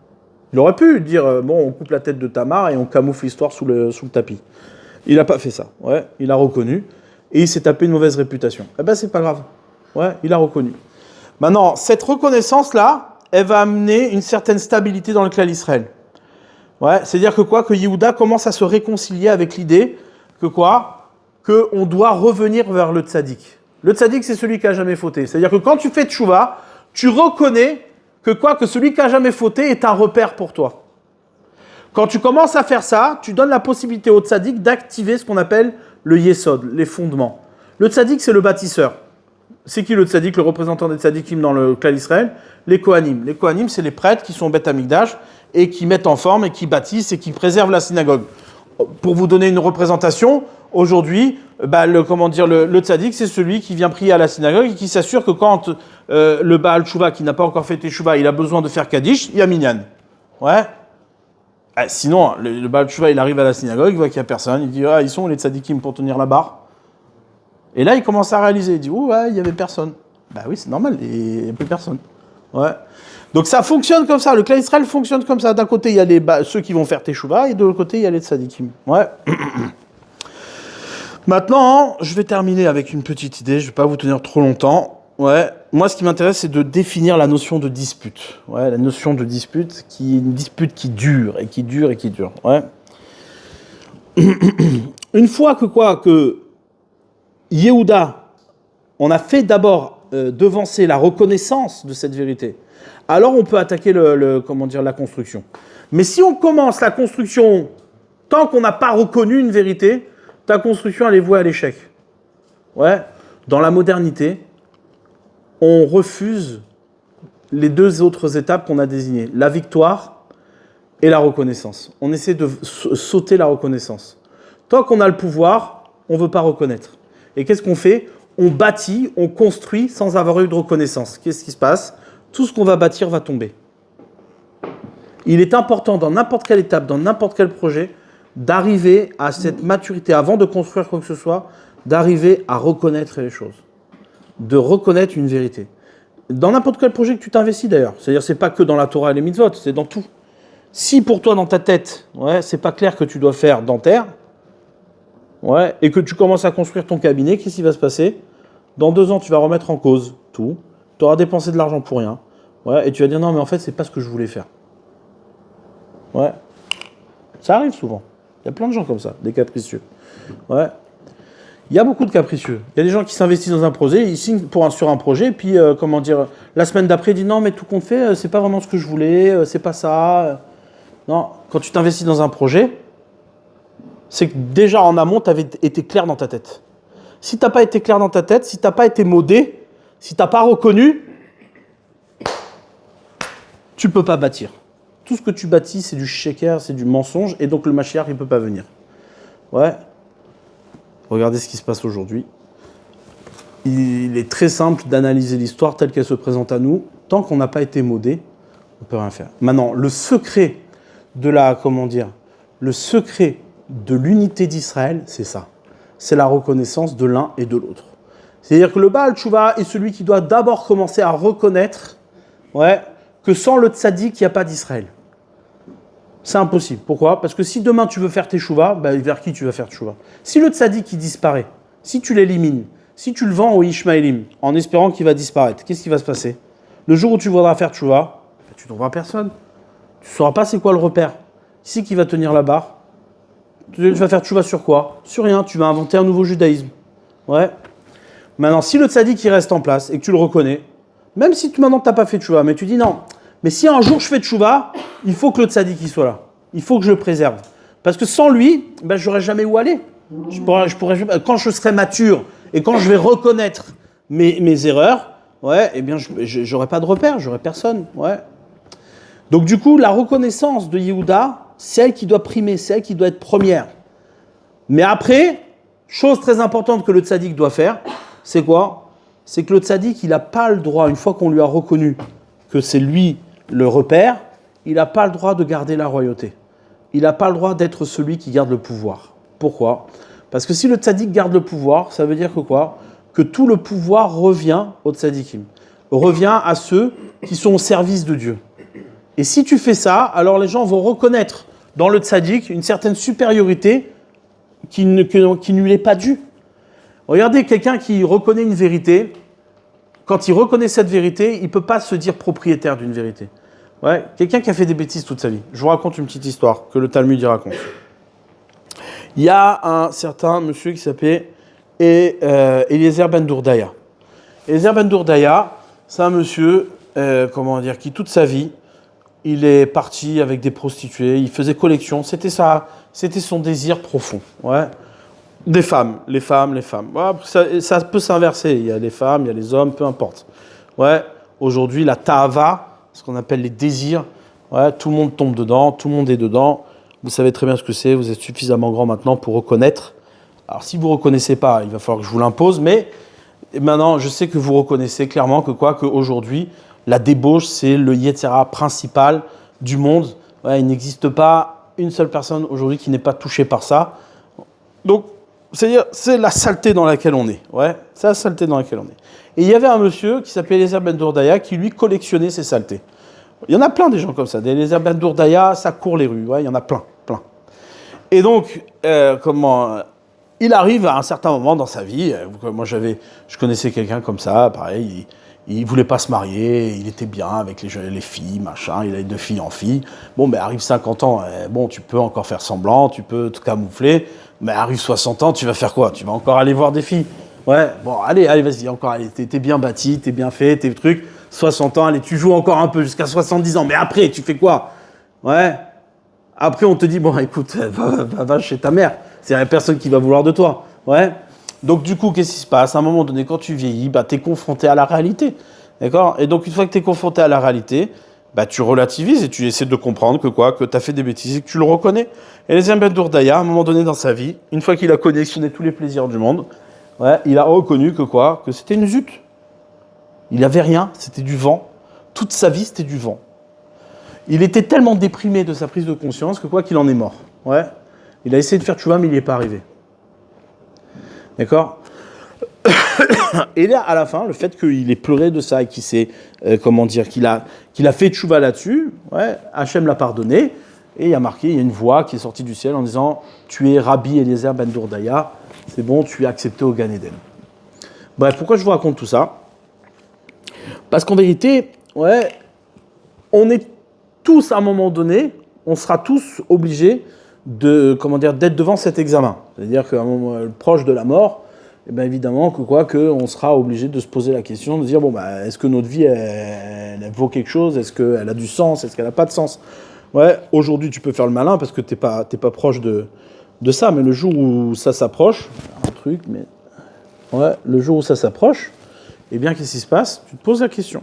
Il aurait pu dire, bon, on coupe la tête de Tamar et on camoufle l'histoire sous le tapis. Il n'a pas fait ça. Ouais. Il a reconnu. Et il s'est tapé une mauvaise réputation. Eh ben, c'est pas grave. Ouais, il a reconnu. Maintenant, cette reconnaissance-là, elle va amener une certaine stabilité dans le clan d'Israël. Ouais, c'est-à-dire que quoi? Que Yehuda commence à se réconcilier avec l'idée que quoi? Qu'on doit revenir vers le tzaddik. Le tzaddik, c'est celui qui n'a jamais fauté. C'est-à-dire que quand tu fais tchouva, tu reconnais Que quoi? Que celui qui n'a jamais fauté est un repère pour toi. Quand tu commences à faire ça, tu donnes la possibilité au tzaddik d'activer ce qu'on appelle le yesod, les fondements. Le tzaddik, c'est le bâtisseur. C'est qui le tzaddik, le représentant des tzaddikim dans le clan Israël? Les Kohanim. Les Kohanim, c'est les prêtres qui sont au Beth Amikdash et qui mettent en forme et qui bâtissent et qui préservent la synagogue. Pour vous donner une représentation, aujourd'hui, le tzaddik, c'est celui qui vient prier à la synagogue et qui s'assure que quand le Baal Tshuva, qui n'a pas encore fait Teshuva, il a besoin de faire Kaddish, il y a Minyan. Ouais. Sinon, le Baal Tshuva, il arrive à la synagogue, il voit qu'il n'y a personne, il dit « Ah, ils sont les tzaddikim pour tenir la barre ». Et là, il commence à réaliser, il dit « Oh, ouais, il n'y avait personne ». Bah oui, c'est normal, il n'y a plus personne. Ouais. Donc ça fonctionne comme ça, le clan Israël fonctionne comme ça. D'un côté, il y a ceux qui vont faire Teshuva, et de l'autre côté, il y a les tzaddikim. Ouais. Maintenant, je vais terminer avec une petite idée, je ne vais pas vous tenir trop longtemps. Ouais. Moi, ce qui m'intéresse, c'est de définir la notion de dispute. Ouais, la notion de dispute, qui est une dispute qui dure, et qui dure, et qui dure. Ouais. Une fois que Yehuda, on a fait d'abord devancer la reconnaissance de cette vérité, alors on peut attaquer la construction. Mais si on commence la construction tant qu'on n'a pas reconnu une vérité, ta construction elle est vouée à l'échec. Ouais. Dans la modernité, on refuse les deux autres étapes qu'on a désignées, la victoire et la reconnaissance. On essaie de sauter la reconnaissance. Tant qu'on a le pouvoir, on ne veut pas reconnaître. Et qu'est-ce qu'on fait? On bâtit, on construit sans avoir eu de reconnaissance. Qu'est-ce qui se passe? Tout ce qu'on va bâtir va tomber. Il est important dans n'importe quelle étape, dans n'importe quel projet, d'arriver à cette maturité, avant de construire quoi que ce soit, d'arriver à reconnaître les choses. De reconnaître une vérité. Dans n'importe quel projet que tu t'investis d'ailleurs. C'est-à-dire, c'est pas que dans la Torah et les mitzvot, c'est dans tout. Si pour toi, dans ta tête, c'est pas clair que tu dois faire dentaire, et que tu commences à construire ton cabinet, qu'est-ce qui va se passer? Dans 2 ans, tu vas remettre en cause tout. Tu auras dépensé de l'argent pour rien. Et tu vas dire non, mais en fait, c'est pas ce que je voulais faire. Ça arrive souvent. Il y a plein de gens comme ça, des capricieux. Il y a beaucoup de capricieux. Il y a des gens qui s'investissent dans un projet, ils signent sur un projet, et puis, la semaine d'après, ils disent non, mais tout compte fait, c'est pas vraiment ce que je voulais, c'est pas ça. Non, quand tu t'investis dans un projet, c'est que déjà en amont, tu avais été clair dans ta tête. Si tu n'as pas été clair dans ta tête, si tu n'as pas été modé, si tu n'as pas reconnu, tu ne peux pas bâtir. Tout ce que tu bâtis, c'est du sheker, c'est du mensonge, et donc le Mashiach, il ne peut pas venir. Regardez ce qui se passe aujourd'hui. Il est très simple d'analyser l'histoire telle qu'elle se présente à nous. Tant qu'on n'a pas été modé, on ne peut rien faire. Maintenant, le secret de l'unité d'Israël, c'est ça. C'est la reconnaissance de l'un et de l'autre. C'est-à-dire que le Baal Tshuva est celui qui doit d'abord commencer à reconnaître que sans le tzaddik, il n'y a pas d'Israël. C'est impossible. Pourquoi? Parce que si demain tu veux faire teshuva, vers qui tu vas faire teshuva? Si le tzaddik il disparaît, si tu l'élimines, si tu le vends au Ishmaélim en espérant qu'il va disparaître, qu'est-ce qui va se passer? Le jour où tu voudras faire teshuva, tu ne trouveras personne. Tu ne sauras pas c'est quoi le repère. Qui c'est qui va tenir la barre? Tu vas faire teshuva sur quoi? Sur rien, tu vas inventer un nouveau judaïsme. Maintenant, si le tzaddik il reste en place et que tu le reconnais, même si maintenant tu n'as pas fait teshuva, mais tu dis non, mais si un jour je fais teshuva, il faut que le tzaddik il soit là. Il faut que je le préserve. Parce que sans lui, je n'aurais jamais où aller. Quand je serai mature et quand je vais reconnaître mes erreurs, je n'aurai pas de repère, j'aurai personne. Donc du coup, la reconnaissance de Yehuda, c'est elle qui doit primer, c'est elle qui doit être première. Mais après, chose très importante que le tzaddik doit faire, c'est quoi? C'est que le tzaddik, il n'a pas le droit, une fois qu'on lui a reconnu que c'est lui le repère, il n'a pas le droit de garder la royauté. Il n'a pas le droit d'être celui qui garde le pouvoir. Pourquoi? Parce que si le tzaddik garde le pouvoir, ça veut dire que quoi? Que tout le pouvoir revient aux tzaddikim, revient à ceux qui sont au service de Dieu. Et si tu fais ça, alors les gens vont reconnaître dans le tzaddik une certaine supériorité qui ne lui est pas due. Regardez quelqu'un qui reconnaît une vérité. Quand il reconnaît cette vérité, il ne peut pas se dire propriétaire d'une vérité. Quelqu'un qui a fait des bêtises toute sa vie. Je vous raconte une petite histoire que le Talmud y raconte. Il y a un certain monsieur qui s'appelait Eliezer ben Dourdaya. Eliezer ben Dourdaya, c'est un monsieur qui toute sa vie, il est parti avec des prostituées, il faisait collection, c'était son désir profond. Ouais. Des femmes, les femmes. Ouais, ça peut s'inverser, il y a les femmes, il y a les hommes, peu importe. Ouais. Aujourd'hui, la ta'ava, ce qu'on appelle les désirs, ouais, tout le monde tombe dedans, tout le monde est dedans. Vous savez très bien ce que c'est, vous êtes suffisamment grand maintenant pour reconnaître. Alors si vous ne reconnaissez pas, il va falloir que je vous l'impose, mais maintenant je sais que vous reconnaissez clairement qu'aujourd'hui, la débauche, c'est le Yetzira principal du monde. Ouais, il n'existe pas une seule personne aujourd'hui qui n'est pas touchée par ça. Donc, c'est-à-dire, c'est la saleté dans laquelle on est. Ouais, c'est la saleté dans laquelle on est. Et il y avait un monsieur qui s'appelait Eliezer Ben Dourdaya qui, lui, collectionnait ces saletés. Il y en a plein des gens comme ça. Des Eliezer Ben Dourdaya, ça court les rues. Ouais, il y en a plein. Et donc, il arrive à un certain moment dans sa vie. Moi, je connaissais quelqu'un comme ça, pareil. Il voulait pas se marier, il était bien avec les filles, machin, il avait 2 filles en filles. Bon, mais arrive 50 ans, bon, tu peux encore faire semblant, tu peux te camoufler, mais arrive 60 ans, tu vas faire quoi? Tu vas encore aller voir des filles? Ouais, bon, allez, vas-y, encore, allez, t'es bien bâti, t'es bien fait, tes trucs, 60 ans, allez, tu joues encore un peu jusqu'à 70 ans, mais après, tu fais quoi? Ouais. Après, on te dit, bon, écoute, va chez ta mère, c'est la personne qui va vouloir de toi. Ouais. Donc, du coup, qu'est-ce qui se passe? À un moment donné, quand tu vieillis, tu es confronté à la réalité. D'accord? Et donc, une fois que tu es confronté à la réalité, tu relativises et tu essaies de comprendre que tu as fait des bêtises et que tu le reconnais. Et Eliezer Ben Dourdaya, à un moment donné dans sa vie, une fois qu'il a collectionné tous les plaisirs du monde, ouais, il a reconnu que c'était une zut. Il n'avait rien, c'était du vent. Toute sa vie, c'était du vent. Il était tellement déprimé de sa prise de conscience qu'il en est mort. Ouais. Il a essayé de faire tchouva, mais il n'y est pas arrivé. D'accord? Et là, à la fin, le fait qu'il ait pleuré de ça et qu'il s'est, qu'il a fait tchouva là-dessus, ouais, Hachem l'a pardonné, et il y a une voix qui est sortie du ciel en disant « Tu es Rabbi Eliezer Ben Dourdaya, c'est bon, tu es accepté au Gan Eden. » Bref, pourquoi je vous raconte tout ça? Parce qu'en vérité, ouais, on est tous, à un moment donné, on sera tous obligés d'être devant cet examen. C'est-à-dire qu'à un moment proche de la mort, eh bien évidemment on sera obligé de se poser la question, de dire est-ce que notre vie elle vaut quelque chose, est-ce qu'elle a du sens, est-ce qu'elle n'a pas de sens. Ouais, aujourd'hui tu peux faire le malin parce que t'es pas proche de ça, mais le jour où ça s'approche, le jour où ça s'approche, eh bien qu'est-ce qui se passe? Tu te poses la question.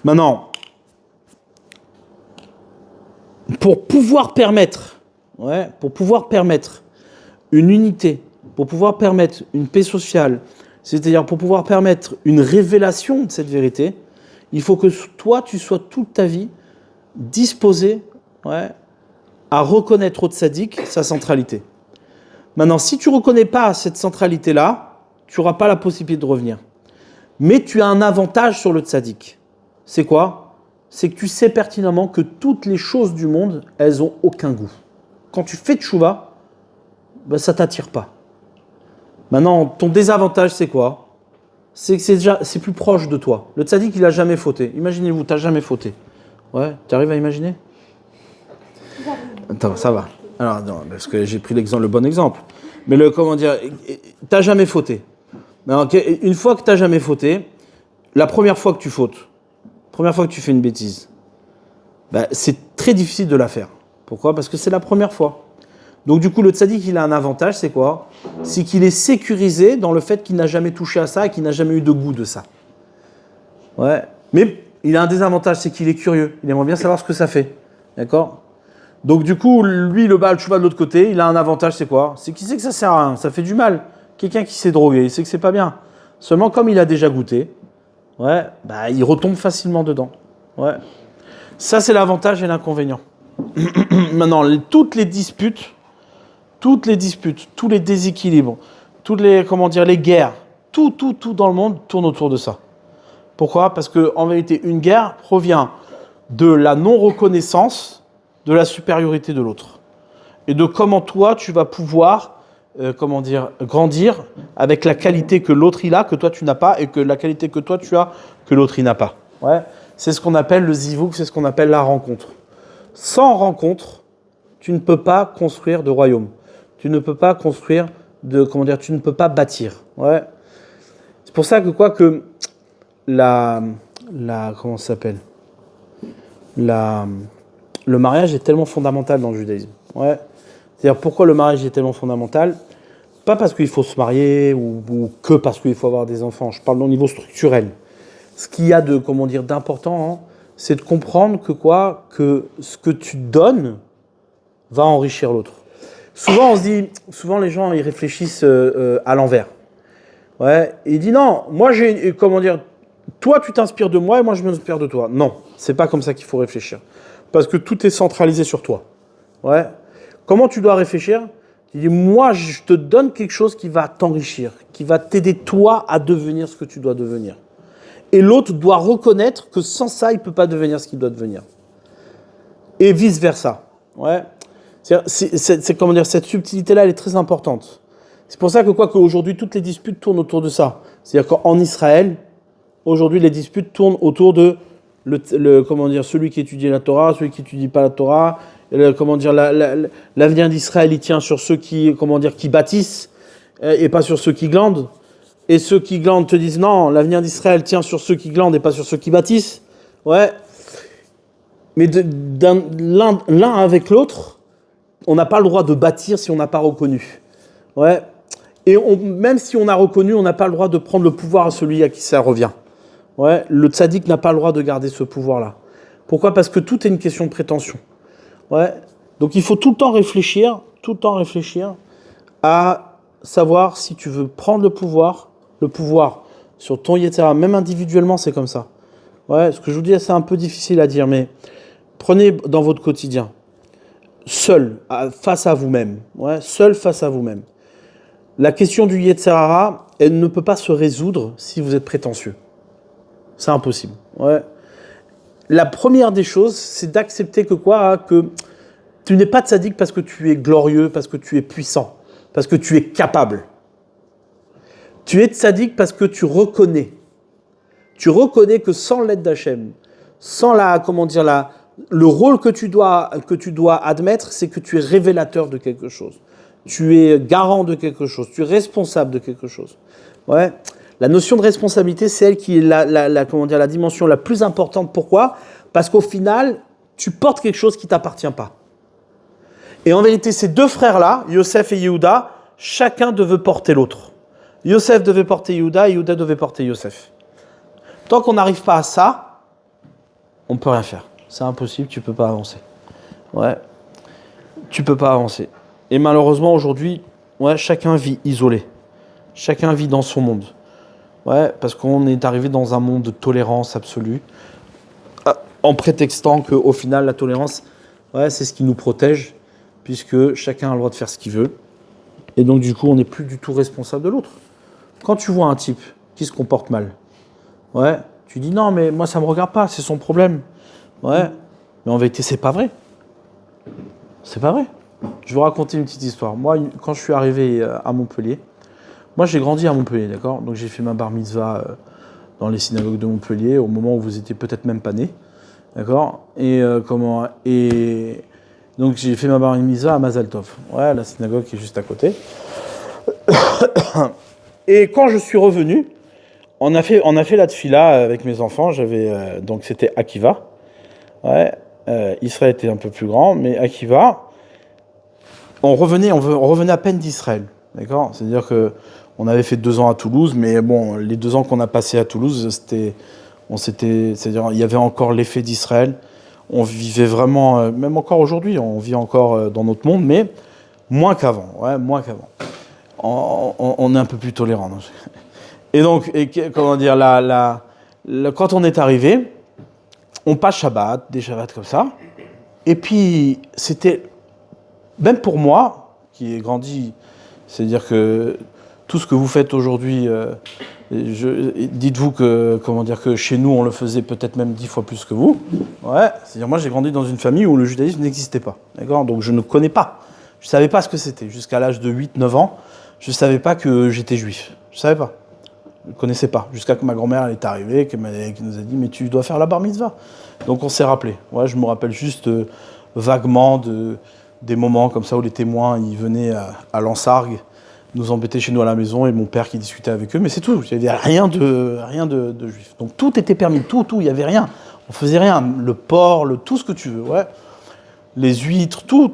Maintenant, pour pouvoir permettre une unité, pour pouvoir permettre une paix sociale, c'est-à-dire pour pouvoir permettre une révélation de cette vérité, il faut que toi, tu sois toute ta vie disposé à reconnaître au tzaddik sa centralité. Maintenant, si tu ne reconnais pas cette centralité-là, tu n'auras pas la possibilité de revenir. Mais tu as un avantage sur le tzaddik. C'est quoi? C'est que tu sais pertinemment que toutes les choses du monde, elles n'ont aucun goût. Quand tu fais tchouva, ça ne t'attire pas. Maintenant, ton désavantage, c'est quoi? C'est que c'est plus proche de toi. Le tzaddik, il n'a jamais fauté. Imaginez-vous, tu n'as jamais fauté. Ouais, tu arrives à imaginer? Attends, ça va. Alors, non, parce que j'ai pris le bon exemple. Mais tu n'as jamais fauté. Alors, une fois que tu n'as jamais fauté, la première fois que tu fautes, première fois que tu fais une bêtise, c'est très difficile de la faire. Pourquoi? Parce que c'est la première fois. Donc du coup, le tzaddik, il a un avantage, c'est quoi? C'est qu'il est sécurisé dans le fait qu'il n'a jamais touché à ça et qu'il n'a jamais eu de goût de ça. Ouais. Mais il a un désavantage, c'est qu'il est curieux. Il aimerait bien savoir ce que ça fait. D'accord? Donc du coup, lui, le Baal Tshuva de l'autre côté, il a un avantage, c'est quoi? C'est qu'il sait que ça sert à rien, ça fait du mal. Quelqu'un qui s'est drogué, il sait que c'est pas bien. Seulement, comme il a déjà goûté, il retombe facilement dedans. Ouais. Ça, c'est l'avantage et l'inconvénient. Maintenant, toutes les disputes, tous les déséquilibres, les guerres, tout dans le monde tourne autour de ça. Pourquoi? Parce qu'en vérité, une guerre provient de la non-reconnaissance de la supériorité de l'autre. Et de comment toi, tu vas pouvoir grandir avec la qualité que l'autre il a, que toi tu n'as pas, et que la qualité que toi tu as, que l'autre il n'a pas. Ouais. C'est ce qu'on appelle le zivouk, c'est ce qu'on appelle la rencontre. Sans rencontre, tu ne peux pas construire de royaume. Tu ne peux pas construire tu ne peux pas bâtir. Ouais. C'est pour ça que comment ça s'appelle le mariage est tellement fondamental dans le judaïsme. Ouais. C'est-à-dire pourquoi le mariage est tellement fondamental? Pas parce qu'il faut se marier ou que parce qu'il faut avoir des enfants. Je parle au niveau structurel. Ce qu'il y a de, d'important, hein, c'est de comprendre que ce que tu donnes va enrichir l'autre. Souvent, souvent les gens ils réfléchissent à l'envers. Ouais. Et il dit non, moi toi tu t'inspires de moi et moi je m'inspire de toi. Non, c'est pas comme ça qu'il faut réfléchir. Parce que tout est centralisé sur toi. Ouais. Comment tu dois réfléchir? Tu dis, moi, je te donne quelque chose qui va t'enrichir, qui va t'aider toi à devenir ce que tu dois devenir. Et l'autre doit reconnaître que sans ça, il ne peut pas devenir ce qu'il doit devenir. Et vice-versa. Ouais. Cette subtilité-là, elle est très importante. C'est pour ça qu'aujourd'hui, toutes les disputes tournent autour de ça. C'est-à-dire qu'en Israël, aujourd'hui, les disputes tournent autour de celui qui étudie la Torah, celui qui n'étudie pas la Torah. L'avenir d'Israël, il tient sur ceux qui bâtissent et pas sur ceux qui glandent. Et ceux qui glandent te disent non, l'avenir d'Israël tient sur ceux qui glandent et pas sur ceux qui bâtissent. Ouais. Mais l'un avec l'autre, on n'a pas le droit de bâtir si on n'a pas reconnu. Ouais. Et même si on a reconnu, on n'a pas le droit de prendre le pouvoir à celui à qui ça revient. Ouais. Le tzaddik n'a pas le droit de garder ce pouvoir-là. Pourquoi ? Parce que tout est une question de prétention. Ouais. Donc il faut tout le temps réfléchir à savoir si tu veux prendre le pouvoir sur ton Yetzirah, même individuellement, c'est comme ça. Ouais, ce que je vous dis, c'est un peu difficile à dire, mais prenez dans votre quotidien, seul, face à vous-même. Ouais, seul face à vous-même. La question du Yetzirah, elle ne peut pas se résoudre si vous êtes prétentieux. C'est impossible. Ouais. La première des choses, c'est d'accepter que tu n'es pas tzaddik parce que tu es glorieux, parce que tu es puissant, parce que tu es capable. Tu es tzaddik parce que tu reconnais. Tu reconnais que sans l'aide d'Hachem, sans le rôle que tu dois admettre, c'est que tu es révélateur de quelque chose. Tu es garant de quelque chose. Tu es responsable de quelque chose. Ouais. La notion de responsabilité, c'est elle qui est la dimension la plus importante. Pourquoi ? Parce qu'au final, tu portes quelque chose qui ne t'appartient pas. Et en vérité, ces deux frères-là, Yosef et Yehuda, chacun devait porter l'autre. Yosef devait porter Yehuda et Yehuda devait porter Yosef. Tant qu'on n'arrive pas à ça, on ne peut rien faire. C'est impossible, tu ne peux pas avancer. Ouais. Tu ne peux pas avancer. Et malheureusement, aujourd'hui, ouais, chacun vit isolé. Chacun vit dans son monde. Ouais, parce qu'on est arrivé dans un monde de tolérance absolue, en prétextant qu'au final, la tolérance, ouais, c'est ce qui nous protège, puisque chacun a le droit de faire ce qu'il veut. Et donc, du coup, on n'est plus du tout responsable de l'autre. Quand tu vois un type qui se comporte mal, ouais, tu dis non, mais moi, ça ne me regarde pas, c'est son problème. Ouais, mais en vérité, c'est pas vrai. C'est pas vrai. Je vais vous raconter une petite histoire. Moi, quand je suis arrivé à Montpellier, moi, j'ai grandi à Montpellier, d'accord ? Donc, j'ai fait ma bar mitzvah dans les synagogues de Montpellier, au moment où vous étiez peut-être même pas nés, d'accord ? Et donc, j'ai fait ma bar mitzvah à Mazal Tov. Ouais, la synagogue qui est juste à côté. Et quand je suis revenu, on a fait la tfila avec mes enfants. Donc, c'était Akiva. Ouais, Israël était un peu plus grand, mais Akiva, on revenait à peine d'Israël, d'accord ? C'est-à-dire que on avait fait 2 ans à Toulouse, mais bon, les 2 ans qu'on a passés à Toulouse, c'est-à-dire il y avait encore l'effet d'Israël. On vivait vraiment, même encore aujourd'hui, on vit encore dans notre monde, mais moins qu'avant. Ouais, moins qu'avant. On est un peu plus tolérant. Non ? Et donc, quand on est arrivé, on passe Shabbat, des Shabbats comme ça, et puis c'était, même pour moi, qui ai grandi, c'est-à-dire que tout ce que vous faites aujourd'hui, dites-vous que chez nous, on le faisait peut-être même 10 fois plus que vous. Ouais, c'est-à-dire moi, j'ai grandi dans une famille où le judaïsme n'existait pas. D'accord ? Donc je ne connais pas. Je ne savais pas ce que c'était. Jusqu'à l'âge de 8-9 ans, je ne savais pas que j'étais juif. Je ne savais pas. Je ne connaissais pas. Jusqu'à que ma grand-mère elle est arrivée, qui nous a dit « Mais tu dois faire la bar mitzvah ». Donc on s'est rappelé. Ouais, je me rappelle juste vaguement des moments comme ça où les témoins ils venaient à Lansargues. nous embêtaient chez nous à la maison et mon père qui discutait avec eux, mais c'est tout. Il n'y avait rien de juif. Donc tout était permis, tout, il n'y avait rien. On faisait rien. Le porc, tout ce que tu veux, ouais. Les huîtres, tout.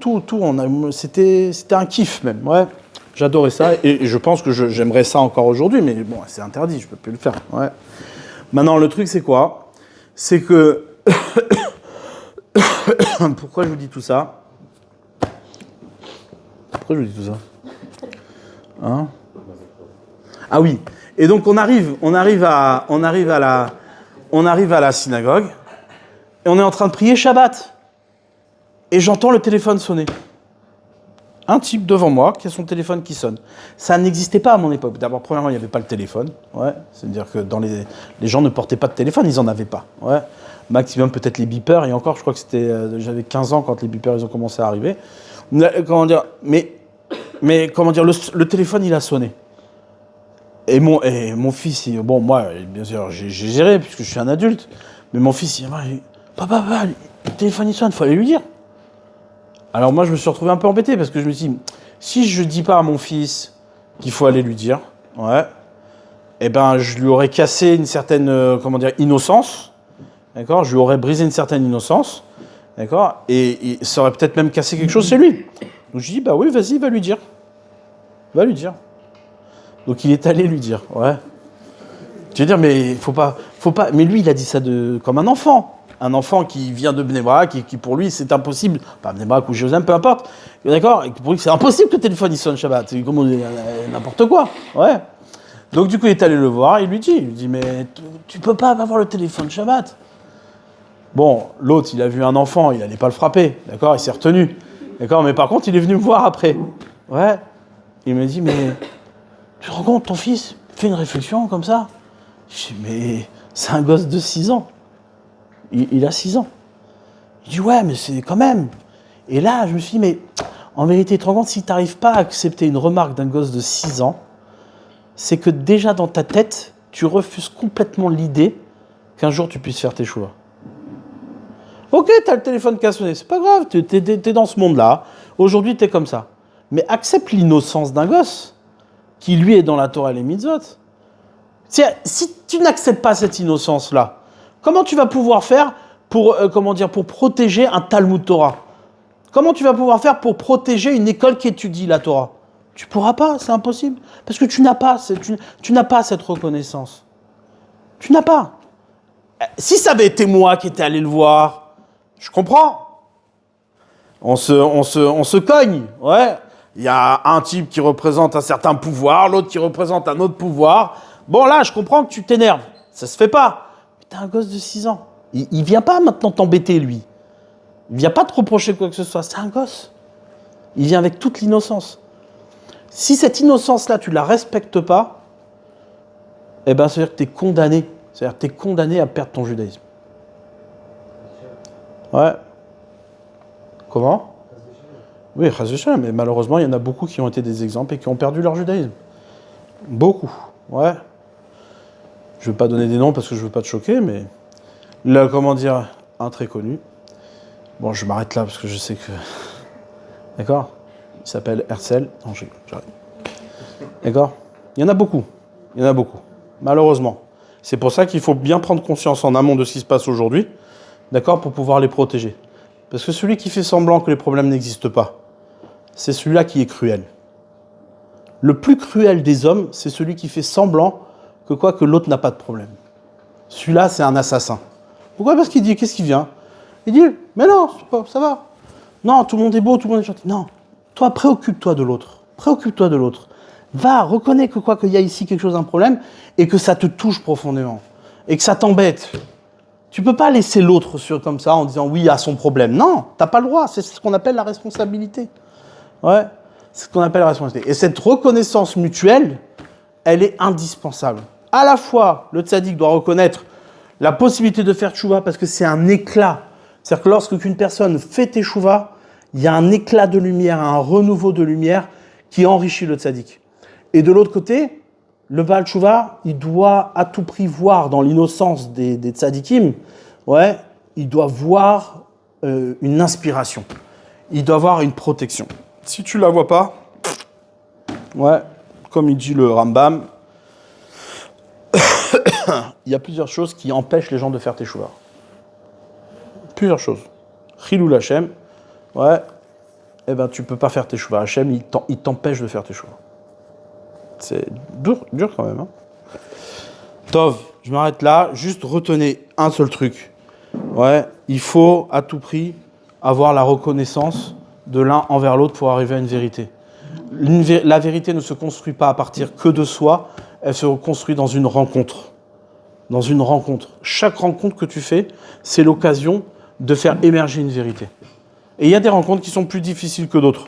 C'était un kiff même, ouais. J'adorais ça et je pense que j'aimerais ça encore aujourd'hui, mais bon, c'est interdit, je peux plus le faire, ouais. Maintenant, le truc, c'est quoi? C'est que... Pourquoi je vous dis tout ça? Pourquoi je vous dis tout ça? Hein? Ah oui. Et donc on arrive à la synagogue et on est en train de prier Shabbat. Et j'entends le téléphone sonner. Un type devant moi qui a son téléphone qui sonne. Ça n'existait pas à mon époque. D'abord, premièrement, il n'y avait pas le téléphone. Ouais. C'est-à-dire que les gens ne portaient pas de téléphone, ils n'en avaient pas. Ouais. Maximum peut-être les beepers. Et encore, je crois que j'avais 15 ans quand les beepers ils ont commencé à arriver. Comment dire? Mais comment dire, le téléphone, il a sonné. Et mon fils, moi, bien sûr, j'ai géré, puisque je suis un adulte. Mais mon fils, il dit, papa, le téléphone, il sonne, il faut aller lui dire. Alors moi, je me suis retrouvé un peu embêté, parce que je me suis dit, si je dis pas à mon fils qu'il faut aller lui dire, ouais, eh ben, je lui aurais cassé une certaine, innocence, d'accord? Je lui aurais brisé une certaine innocence, d'accord? Et ça aurait peut-être même cassé quelque chose chez lui. Donc je dis, bah oui, vas-y, va lui dire. Va lui dire. Donc il est allé lui dire, ouais. Tu veux dire, mais faut pas. Mais lui, il a dit ça comme un enfant. Un enfant qui vient de Bnei Brak, qui pour lui, c'est impossible. Pas Bnei Brak ou Jérusalem, peu importe. D'accord? Et pour lui, c'est impossible que le téléphone il sonne Shabbat. C'est comme n'importe quoi. Ouais. Donc du coup, il est allé le voir, il lui dit, mais tu peux pas avoir le téléphone Shabbat. Bon, l'autre, il a vu un enfant, il n'allait pas le frapper. D'accord? Il s'est retenu. D'accord? Mais par contre, il est venu me voir après. Ouais. Il me dit, mais tu te rends compte, ton fils fait une réflexion comme ça? Je dis, mais c'est un gosse de 6 ans. Il a 6 ans. Il dit, ouais, mais c'est quand même. Et là, je me suis dit, mais en vérité, tu te rends compte, si tu n'arrives pas à accepter une remarque d'un gosse de 6 ans, c'est que déjà dans ta tête, tu refuses complètement l'idée qu'un jour tu puisses faire tes choix. Ok, tu as le téléphone qui a sonné, c'est pas grave, tu es dans ce monde-là. Aujourd'hui, tu es comme ça. Mais accepte l'innocence d'un gosse qui, lui, est dans la Torah et les mitzvot. Si tu n'acceptes pas cette innocence-là, comment tu vas pouvoir faire pour protéger un Talmud Torah? Comment tu vas pouvoir faire pour protéger une école qui étudie la Torah? Tu pourras pas, c'est impossible. Parce que tu n'as pas cette reconnaissance. Tu n'as pas. Si ça avait été moi qui étais allé le voir, je comprends. On se cogne, ouais. Il y a un type qui représente un certain pouvoir, l'autre qui représente un autre pouvoir. Bon, là, je comprends que tu t'énerves. Ça se fait pas. Mais t'es un gosse de 6 ans. Il vient pas maintenant t'embêter, lui. Il vient pas te reprocher quoi que ce soit. C'est un gosse. Il vient avec toute l'innocence. Si cette innocence-là, tu la respectes pas, eh ben, ça veut dire que tu es condamné. C'est-à-dire que tu es condamné à perdre ton judaïsme. Ouais. Comment? Oui, mais malheureusement, il y en a beaucoup qui ont été des exemples et qui ont perdu leur judaïsme. Beaucoup. Ouais. Je ne veux pas donner des noms parce que je ne veux pas te choquer, mais là, un très connu. Bon, je m'arrête là parce que je sais que... D'accord? Il s'appelle Herzl. Non, j'arrête. D'accord? Il y en a beaucoup. Malheureusement. C'est pour ça qu'il faut bien prendre conscience en amont de ce qui se passe aujourd'hui, d'accord, pour pouvoir les protéger. Parce que celui qui fait semblant que les problèmes n'existent pas, c'est celui-là qui est cruel. Le plus cruel des hommes, c'est celui qui fait semblant que l'autre n'a pas de problème. Celui-là, c'est un assassin. Pourquoi? Parce qu'il dit, qu'est-ce qu'il vient? Il dit, mais non, ça va. Non, tout le monde est beau, tout le monde est gentil. Non, toi, préoccupe-toi de l'autre. Va, reconnais qu'il y a ici quelque chose, un problème, et que ça te touche profondément, et que ça t'embête. Tu peux pas laisser l'autre comme ça en disant oui à son problème. Non, t'as pas le droit. C'est ce qu'on appelle la responsabilité. Ouais, c'est ce qu'on appelle la responsabilité. Et cette reconnaissance mutuelle, elle est indispensable. À la fois, le tzaddik doit reconnaître la possibilité de faire tchouva parce que c'est un éclat. C'est-à-dire que lorsqu'une personne fait teshuva, il y a un éclat de lumière, un renouveau de lumière qui enrichit le tzaddik. Et de l'autre côté, le Baal Tshuva, il doit à tout prix voir dans l'innocence des tzadikim, ouais, il doit voir une inspiration. Il doit voir une protection. Si tu la vois pas, ouais, comme il dit le Rambam, il y a plusieurs choses qui empêchent les gens de faire teshuva. Plusieurs choses. Chilul Hashem, ouais, eh ben tu peux pas faire teshuva. Hashem, il t'empêche de faire teshuva. C'est dur quand même. Hein. Tov, je m'arrête là. Juste retenez un seul truc. Ouais, il faut à tout prix avoir la reconnaissance de l'un envers l'autre pour arriver à une vérité. La vérité ne se construit pas à partir que de soi, elle se construit dans une rencontre. Dans une rencontre. Chaque rencontre que tu fais, c'est l'occasion de faire émerger une vérité. Et il y a des rencontres qui sont plus difficiles que d'autres.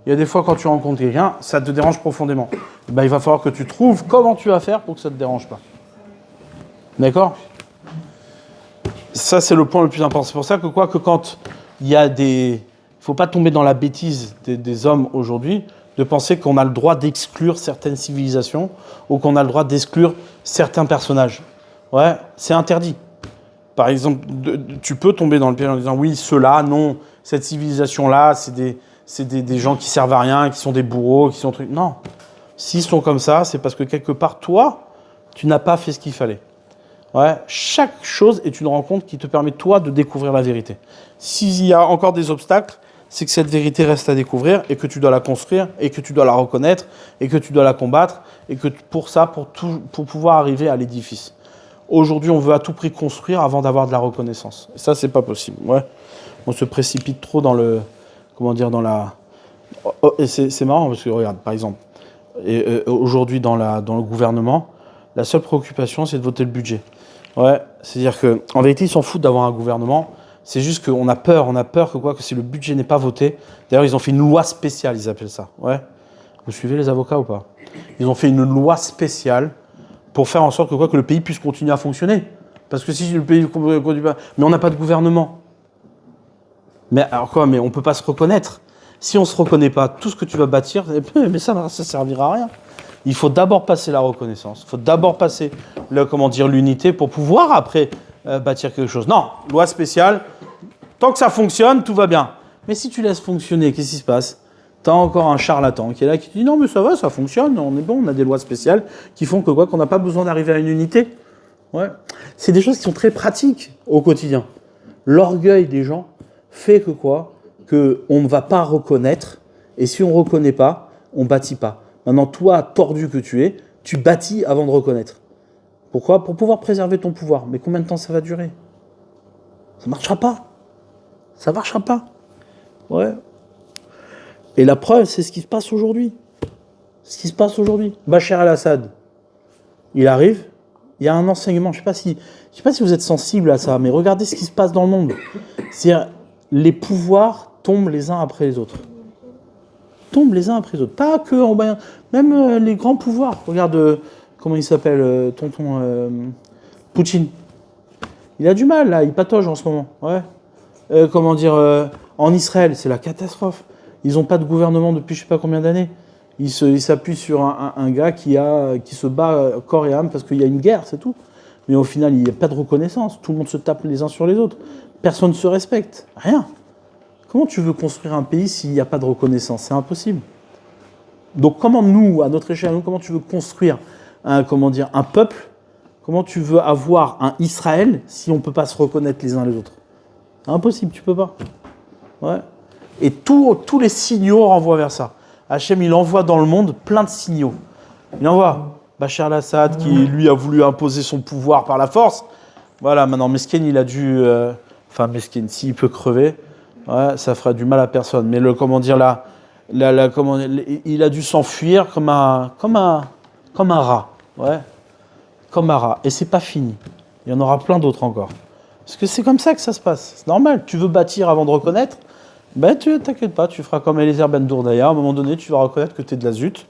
Il y a des fois, quand tu rencontres quelqu'un, ça te dérange profondément. Ben, il va falloir que tu trouves comment tu vas faire pour que ça ne te dérange pas. D'accord ? Ça, c'est le point le plus important. C'est pour ça que quand il y a des... Il ne faut pas tomber dans la bêtise des hommes aujourd'hui de penser qu'on a le droit d'exclure certaines civilisations ou qu'on a le droit d'exclure certains personnages. Ouais, c'est interdit. Par exemple, tu peux tomber dans le piège en disant « Oui, ceux-là, non, cette civilisation-là, c'est des gens qui servent à rien, qui sont des bourreaux, qui sont trucs. » Non. S'ils sont comme ça, c'est parce que quelque part, toi, tu n'as pas fait ce qu'il fallait. Ouais. Chaque chose est une rencontre qui te permet, toi, de découvrir la vérité. S'il y a encore des obstacles, c'est que cette vérité reste à découvrir et que tu dois la construire et que tu dois la reconnaître et que tu dois la combattre et que pour ça, pour pouvoir arriver à l'édifice. Aujourd'hui, on veut à tout prix construire avant d'avoir de la reconnaissance. Et ça, c'est pas possible. Ouais. On se précipite trop dans le... Comment dire, dans la... Et c'est marrant parce que, regarde, par exemple, aujourd'hui, dans le gouvernement, la seule préoccupation, c'est de voter le budget. Ouais, c'est-à-dire qu'en vérité, ils s'en foutent d'avoir un gouvernement. C'est juste qu'on a peur que si le budget n'est pas voté... D'ailleurs, ils ont fait une loi spéciale, ils appellent ça. Ouais. Vous suivez les avocats ou pas ? Ils ont fait une loi spéciale pour faire en sorte que le pays puisse continuer à fonctionner. Parce que si le pays continue pas... Mais on n'a pas de gouvernement. Mais alors quoi ? Mais on ne peut pas se reconnaître. Si on ne se reconnaît pas, tout ce que tu vas bâtir, mais ça ne servira à rien. Il faut d'abord passer la reconnaissance. Il faut d'abord passer l'unité pour pouvoir après bâtir quelque chose. Non, loi spéciale, tant que ça fonctionne, tout va bien. Mais si tu laisses fonctionner, qu'est-ce qui se passe ? Tu as encore un charlatan qui est là, qui te dit « Non, mais ça va, ça fonctionne, on est bon, on a des lois spéciales qui font qu'on n'a pas besoin d'arriver à une unité. » Ouais. C'est des choses qui sont très pratiques au quotidien. L'orgueil des gens fait qu'on ne va pas reconnaître, et si on ne reconnaît pas, on ne bâtit pas. Maintenant, toi, tordu que tu es, tu bâtis avant de reconnaître. Pourquoi ? Pour pouvoir préserver ton pouvoir. Mais combien de temps ça va durer ? Ça ne marchera pas. Ça ne marchera pas. Ouais. Et la preuve, c'est ce qui se passe aujourd'hui. Ce qui se passe aujourd'hui. Bachar el-Assad, il arrive, il y a un enseignement. Je ne sais pas si vous êtes sensible à ça, mais regardez ce qui se passe dans le monde. C'est-à-dire, les pouvoirs tombent les uns après les autres. Tombent les uns après les autres. Pas que en Bayern, même les grands pouvoirs. Regarde, comment il s'appelle, tonton Poutine. Il a du mal, là, il patauge en ce moment. Ouais. En Israël, c'est la catastrophe. Ils n'ont pas de gouvernement depuis je ne sais pas combien d'années. Ils s'appuient sur un gars qui se bat corps et âme parce qu'il y a une guerre, c'est tout. Mais au final, il n'y a pas de reconnaissance. Tout le monde se tape les uns sur les autres. Personne ne se respecte. Rien. Comment tu veux construire un pays s'il n'y a pas de reconnaissance ? C'est impossible. Donc comment nous, à notre échelle, comment tu veux construire un peuple ? Comment tu veux avoir un Israël si on ne peut pas se reconnaître les uns les autres ? Impossible, tu ne peux pas. Ouais. Et tous les signaux renvoient vers ça. Hachem, il envoie dans le monde plein de signaux. Il envoie Bachar el-Assad qui, lui, a voulu imposer son pouvoir par la force. Voilà, maintenant, Meskin, il a dû... Meskin, s'il peut crever, ouais, ça fera du mal à personne. Mais il a dû s'enfuir comme un rat. Ouais. Comme un rat. Et c'est pas fini. Il y en aura plein d'autres encore. Parce que c'est comme ça que ça se passe. C'est normal. Tu veux bâtir avant de reconnaître ? T'inquiète pas, tu feras comme Eliezer Ben Dourdaya. À un moment donné, tu vas reconnaître que tu es de la zut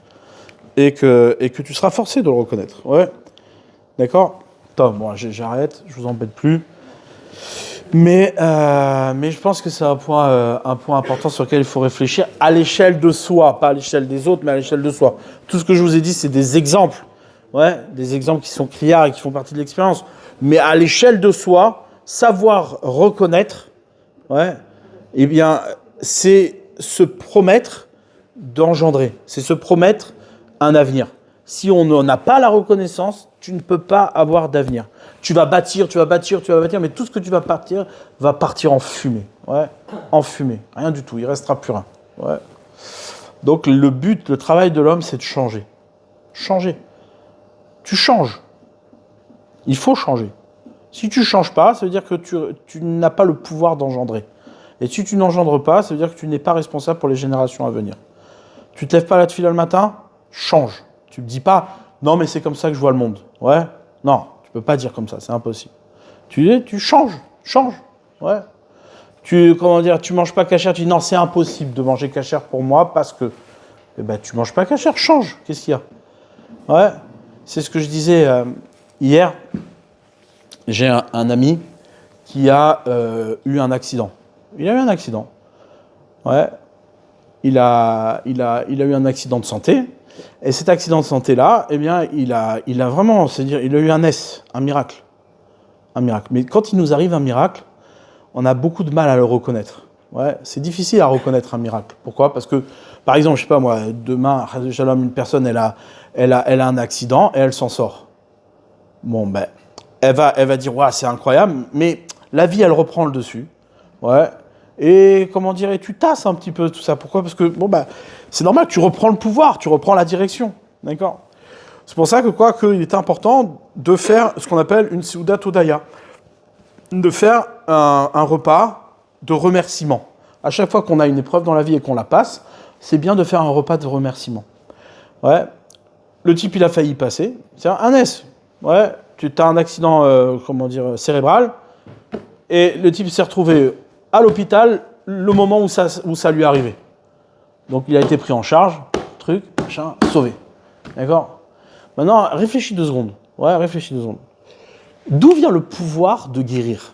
et que tu seras forcé de le reconnaître. Ouais. D'accord ? Tom, bon, j'arrête, je vous embête plus. Mais je pense que c'est un point important sur lequel il faut réfléchir à l'échelle de soi, pas à l'échelle des autres, mais à l'échelle de soi. Tout ce que je vous ai dit, c'est des exemples. Ouais, des exemples qui sont criards et qui font partie de l'expérience. Mais à l'échelle de soi, savoir reconnaître, ouais, eh bien, c'est se promettre d'engendrer. C'est se promettre un avenir. Si on n'a pas la reconnaissance, tu ne peux pas avoir d'avenir. Tu vas bâtir, mais tout ce que tu vas partir en fumée. Ouais, en fumée. Rien du tout, il ne restera plus rien. Ouais. Donc le but, le travail de l'homme, c'est de changer. Changer. Tu changes. Il faut changer. Si tu ne changes pas, ça veut dire que tu n'as pas le pouvoir d'engendrer. Et si tu n'engendres pas, ça veut dire que tu n'es pas responsable pour les générations à venir. Tu te lèves pas la tefila le matin, change. Tu ne dis pas, non mais c'est comme ça que je vois le monde. Ouais, non, tu peux pas dire comme ça, c'est impossible. Tu changes. Ouais. Tu manges pas cachère, tu dis non, c'est impossible de manger cachère pour moi parce que, eh ben, tu manges pas cachère, change. Qu'est-ce qu'il y a? Ouais, c'est ce que je disais hier. J'ai un ami qui a eu un accident. Il a eu un accident. Ouais. Il a eu un accident de santé. Et cet accident de santé-là, eh bien, il a vraiment, c'est-à-dire, il a eu un miracle. Un miracle. Mais quand il nous arrive un miracle, on a beaucoup de mal à le reconnaître. Ouais, c'est difficile à reconnaître un miracle. Pourquoi? Parce que, par exemple, je sais pas moi, demain, une personne, elle a un accident et elle s'en sort. Bon, ben, elle va dire, ouais, c'est incroyable, mais la vie, elle reprend le dessus. Ouais. Et tu tasses un petit peu tout ça. Pourquoi? Parce que, c'est normal, tu reprends le pouvoir, tu reprends la direction. D'accord? C'est pour ça qu'il est important de faire ce qu'on appelle une Seudat Odaya. De faire un repas de remerciement. À chaque fois qu'on a une épreuve dans la vie et qu'on la passe, c'est bien de faire un repas de remerciement. Ouais. Le type, il a failli passer. C'est un S. Ouais. Tu as un accident, cérébral. Et le type s'est retrouvé à l'hôpital le moment où ça lui est arrivé. Donc il a été pris en charge, sauvé. D'accord? Maintenant, réfléchis 2 secondes. Ouais, réfléchis 2 secondes. D'où vient le pouvoir de guérir?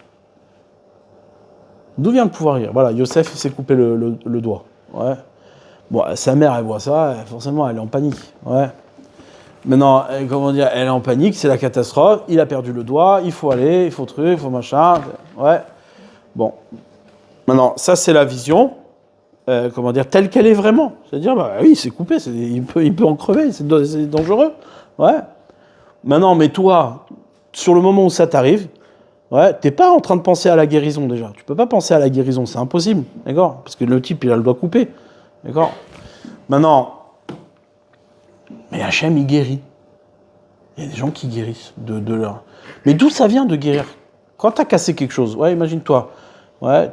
D'où vient le pouvoir de guérir? Voilà, Yosef, il s'est coupé le doigt. Ouais. Bon, sa mère, elle voit ça, forcément, elle est en panique. Ouais. Maintenant, elle est en panique, c'est la catastrophe, il a perdu le doigt, il faut aller, il faut machin. Ouais. Bon. Maintenant, ça, c'est la vision, telle qu'elle est vraiment. C'est-à-dire, oui, c'est coupé, il peut en crever, c'est dangereux. Ouais. Maintenant, mais toi, sur le moment où ça t'arrive, ouais, t'es pas en train de penser à la guérison déjà. Tu peux pas penser à la guérison, c'est impossible. D'accord? Parce que le type, il a le doigt coupé. D'accord? Maintenant, mais Hachem, il guérit. Il y a des gens qui guérissent de leur... Mais d'où ça vient de guérir? Quand tu as cassé quelque chose, ouais, imagine-toi, ouais,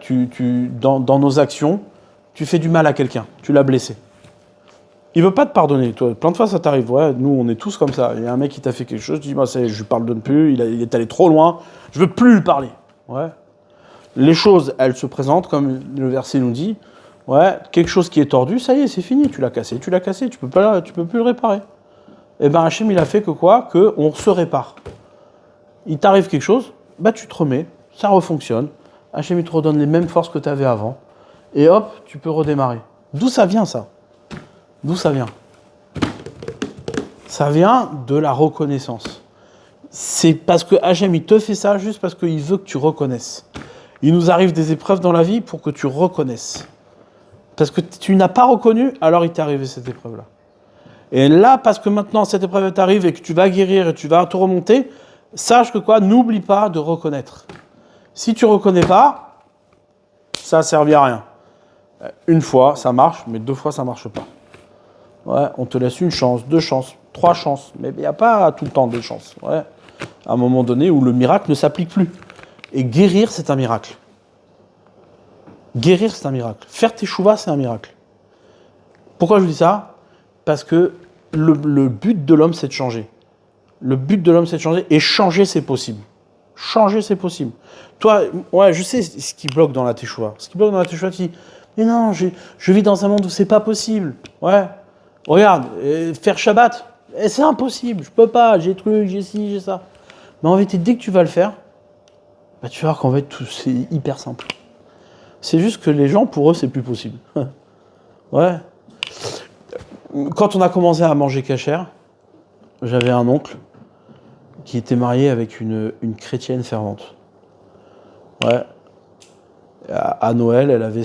dans nos actions, tu fais du mal à quelqu'un, tu l'as blessé. Il veut pas te pardonner. Toi, plein de fois, ça t'arrive. Ouais, nous, on est tous comme ça. Il y a un mec qui t'a fait quelque chose, tu dis, je lui pardonne plus, il est allé trop loin, je veux plus lui parler. Ouais. Les choses, elles se présentent, comme le verset nous dit, ouais, quelque chose qui est tordu, ça y est, c'est fini, tu l'as cassé, tu peux plus le réparer. Et ben Hachem, il a fait que on se répare. Il t'arrive quelque chose, tu te remets, ça refonctionne. Hachem, il te redonne les mêmes forces que tu avais avant. Et hop, tu peux redémarrer. D'où ça vient, ça? D'où ça vient? Ça vient de la reconnaissance. C'est parce que Hachem, il te fait ça juste parce qu'il veut que tu reconnaisses. Il nous arrive des épreuves dans la vie pour que tu reconnaisses. Parce que tu n'as pas reconnu, alors il t'est arrivé cette épreuve-là. Et là, parce que maintenant cette épreuve t'arrive et que tu vas guérir et tu vas te remonter, sache que n'oublie pas de reconnaître. Si tu ne reconnais pas, ça ne servit à rien. Une fois, ça marche, mais 2 fois, ça ne marche pas. Ouais, on te laisse 1 chance, 2 chances, 3 chances, mais il n'y a pas tout le temps 2 chances. Ouais. À un moment donné où le miracle ne s'applique plus. Et guérir, c'est un miracle. Guérir, c'est un miracle. Faire tes chouvas, c'est un miracle. Pourquoi je dis ça? Parce que le but de l'homme, c'est de changer. Le but de l'homme, c'est de changer. Et changer, c'est possible. Changer, c'est possible. Toi, ouais, je sais ce qui bloque dans la teshuva. Ce qui bloque dans la teshuva, tu dis, mais non, je vis dans un monde où c'est pas possible. Ouais. Regarde, faire Shabbat, c'est impossible. Je peux pas. J'ai j'ai ci, j'ai ça. Mais en vérité, dès que tu vas le faire, tu vas voir qu'en fait, c'est hyper simple. C'est juste que les gens, pour eux, c'est plus possible. Ouais. Quand on a commencé à manger cachère, j'avais un oncle qui était marié avec une chrétienne fervente. Ouais. À Noël, elle avait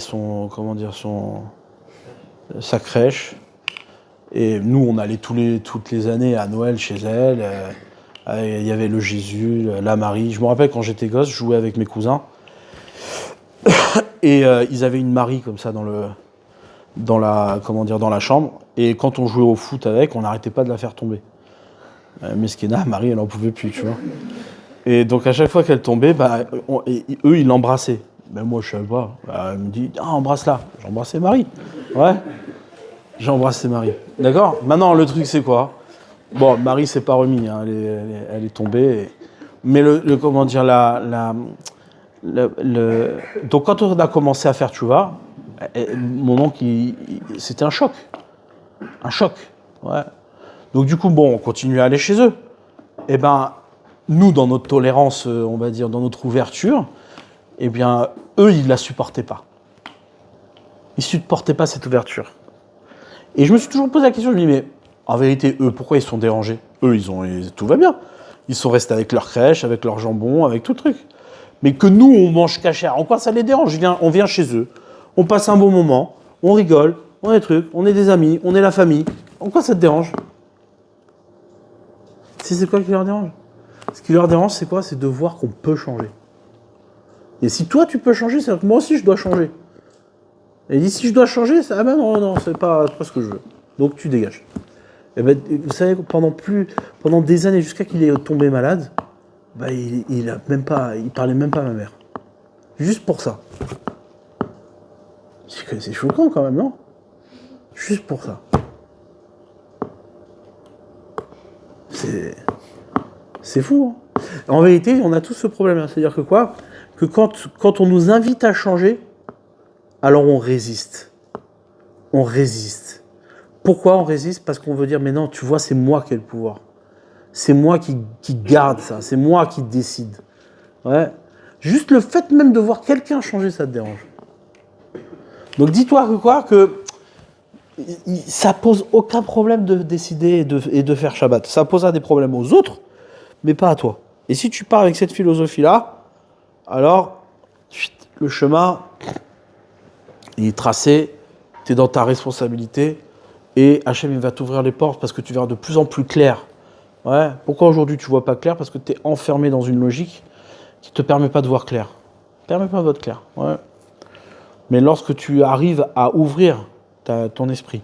sa crèche. Et nous, on allait toutes les années à Noël chez elle. Il y avait le Jésus, la Marie. Je me rappelle quand j'étais gosse, je jouais avec mes cousins. Et ils avaient une Marie comme ça dans la chambre. Et quand on jouait au foot avec, on n'arrêtait pas de la faire tomber. Mesquena, Marie, elle n'en pouvait plus, tu vois. Et donc à chaque fois qu'elle tombait, eux, ils l'embrassaient. Ben moi, je savais pas. Elle me dit, ah, embrasse-la. J'embrassais Marie. Ouais. J'ai embrassé Marie. D'accord. Maintenant, le truc, c'est quoi? Bon, Marie s'est pas remis. Hein. Elle est tombée. Mais comment dire, donc quand on a commencé à faire tchouva, mon oncle, c'était un choc. Un choc. Ouais. Donc du coup, bon, on continue à aller chez eux. Et ben, nous, dans notre tolérance, on va dire, dans notre ouverture, eh bien, eux, ils la supportaient pas. Ils supportaient pas cette ouverture. Et je me suis toujours posé la question, je me dis, mais en vérité, eux, pourquoi ils sont dérangés? Eux, tout va bien. Ils sont restés avec leur crèche, avec leur jambon, avec tout le truc. Mais que nous, on mange cachère, en quoi ça les dérange? On vient chez eux, on passe un bon moment, on rigole, on est trucs, on est des amis, on est la famille. En quoi ça te dérange? C'est quoi qui leur dérange? Ce qui leur dérange, c'est quoi? C'est de voir qu'on peut changer. Et si toi, tu peux changer, c'est-à-dire que moi aussi, je dois changer. Et dit, si je dois changer, ah ben non, c'est pas ce que je veux. Donc tu dégages. Et ben, vous savez, pendant des années, jusqu'à qu'il est tombé malade, il parlait même pas à ma mère. Juste pour ça. C'est choquant quand même, non? Juste pour ça. C'est fou, hein. En vérité, on a tous ce problème. C'est-à-dire que quoi? Que quand on nous invite à changer, alors on résiste. On résiste. Pourquoi on résiste? Parce qu'on veut dire, mais non, tu vois, c'est moi qui ai le pouvoir. C'est moi qui garde ça. C'est moi qui décide. Ouais. Juste le fait même de voir quelqu'un changer, ça te dérange. Donc dis-toi que ça pose aucun problème de décider et de faire Shabbat. Ça posera des problèmes aux autres, mais pas à toi. Et si tu pars avec cette philosophie-là, alors le chemin il est tracé, tu es dans ta responsabilité, et Hachem il va t'ouvrir les portes parce que tu verras de plus en plus clair. Ouais. Pourquoi aujourd'hui tu vois pas clair? Parce que tu es enfermé dans une logique qui te permet pas de voir clair. Permet pas de voir clair. Ouais. Mais lorsque tu arrives à ouvrir ton esprit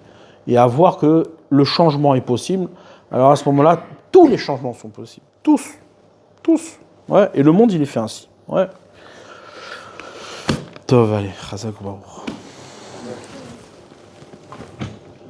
et à voir que le changement est possible, alors à ce moment-là, tous les changements sont possibles. Tous. Ouais. Et le monde, il est fait ainsi. Ouais. Tov, allez, Chazak Baruch.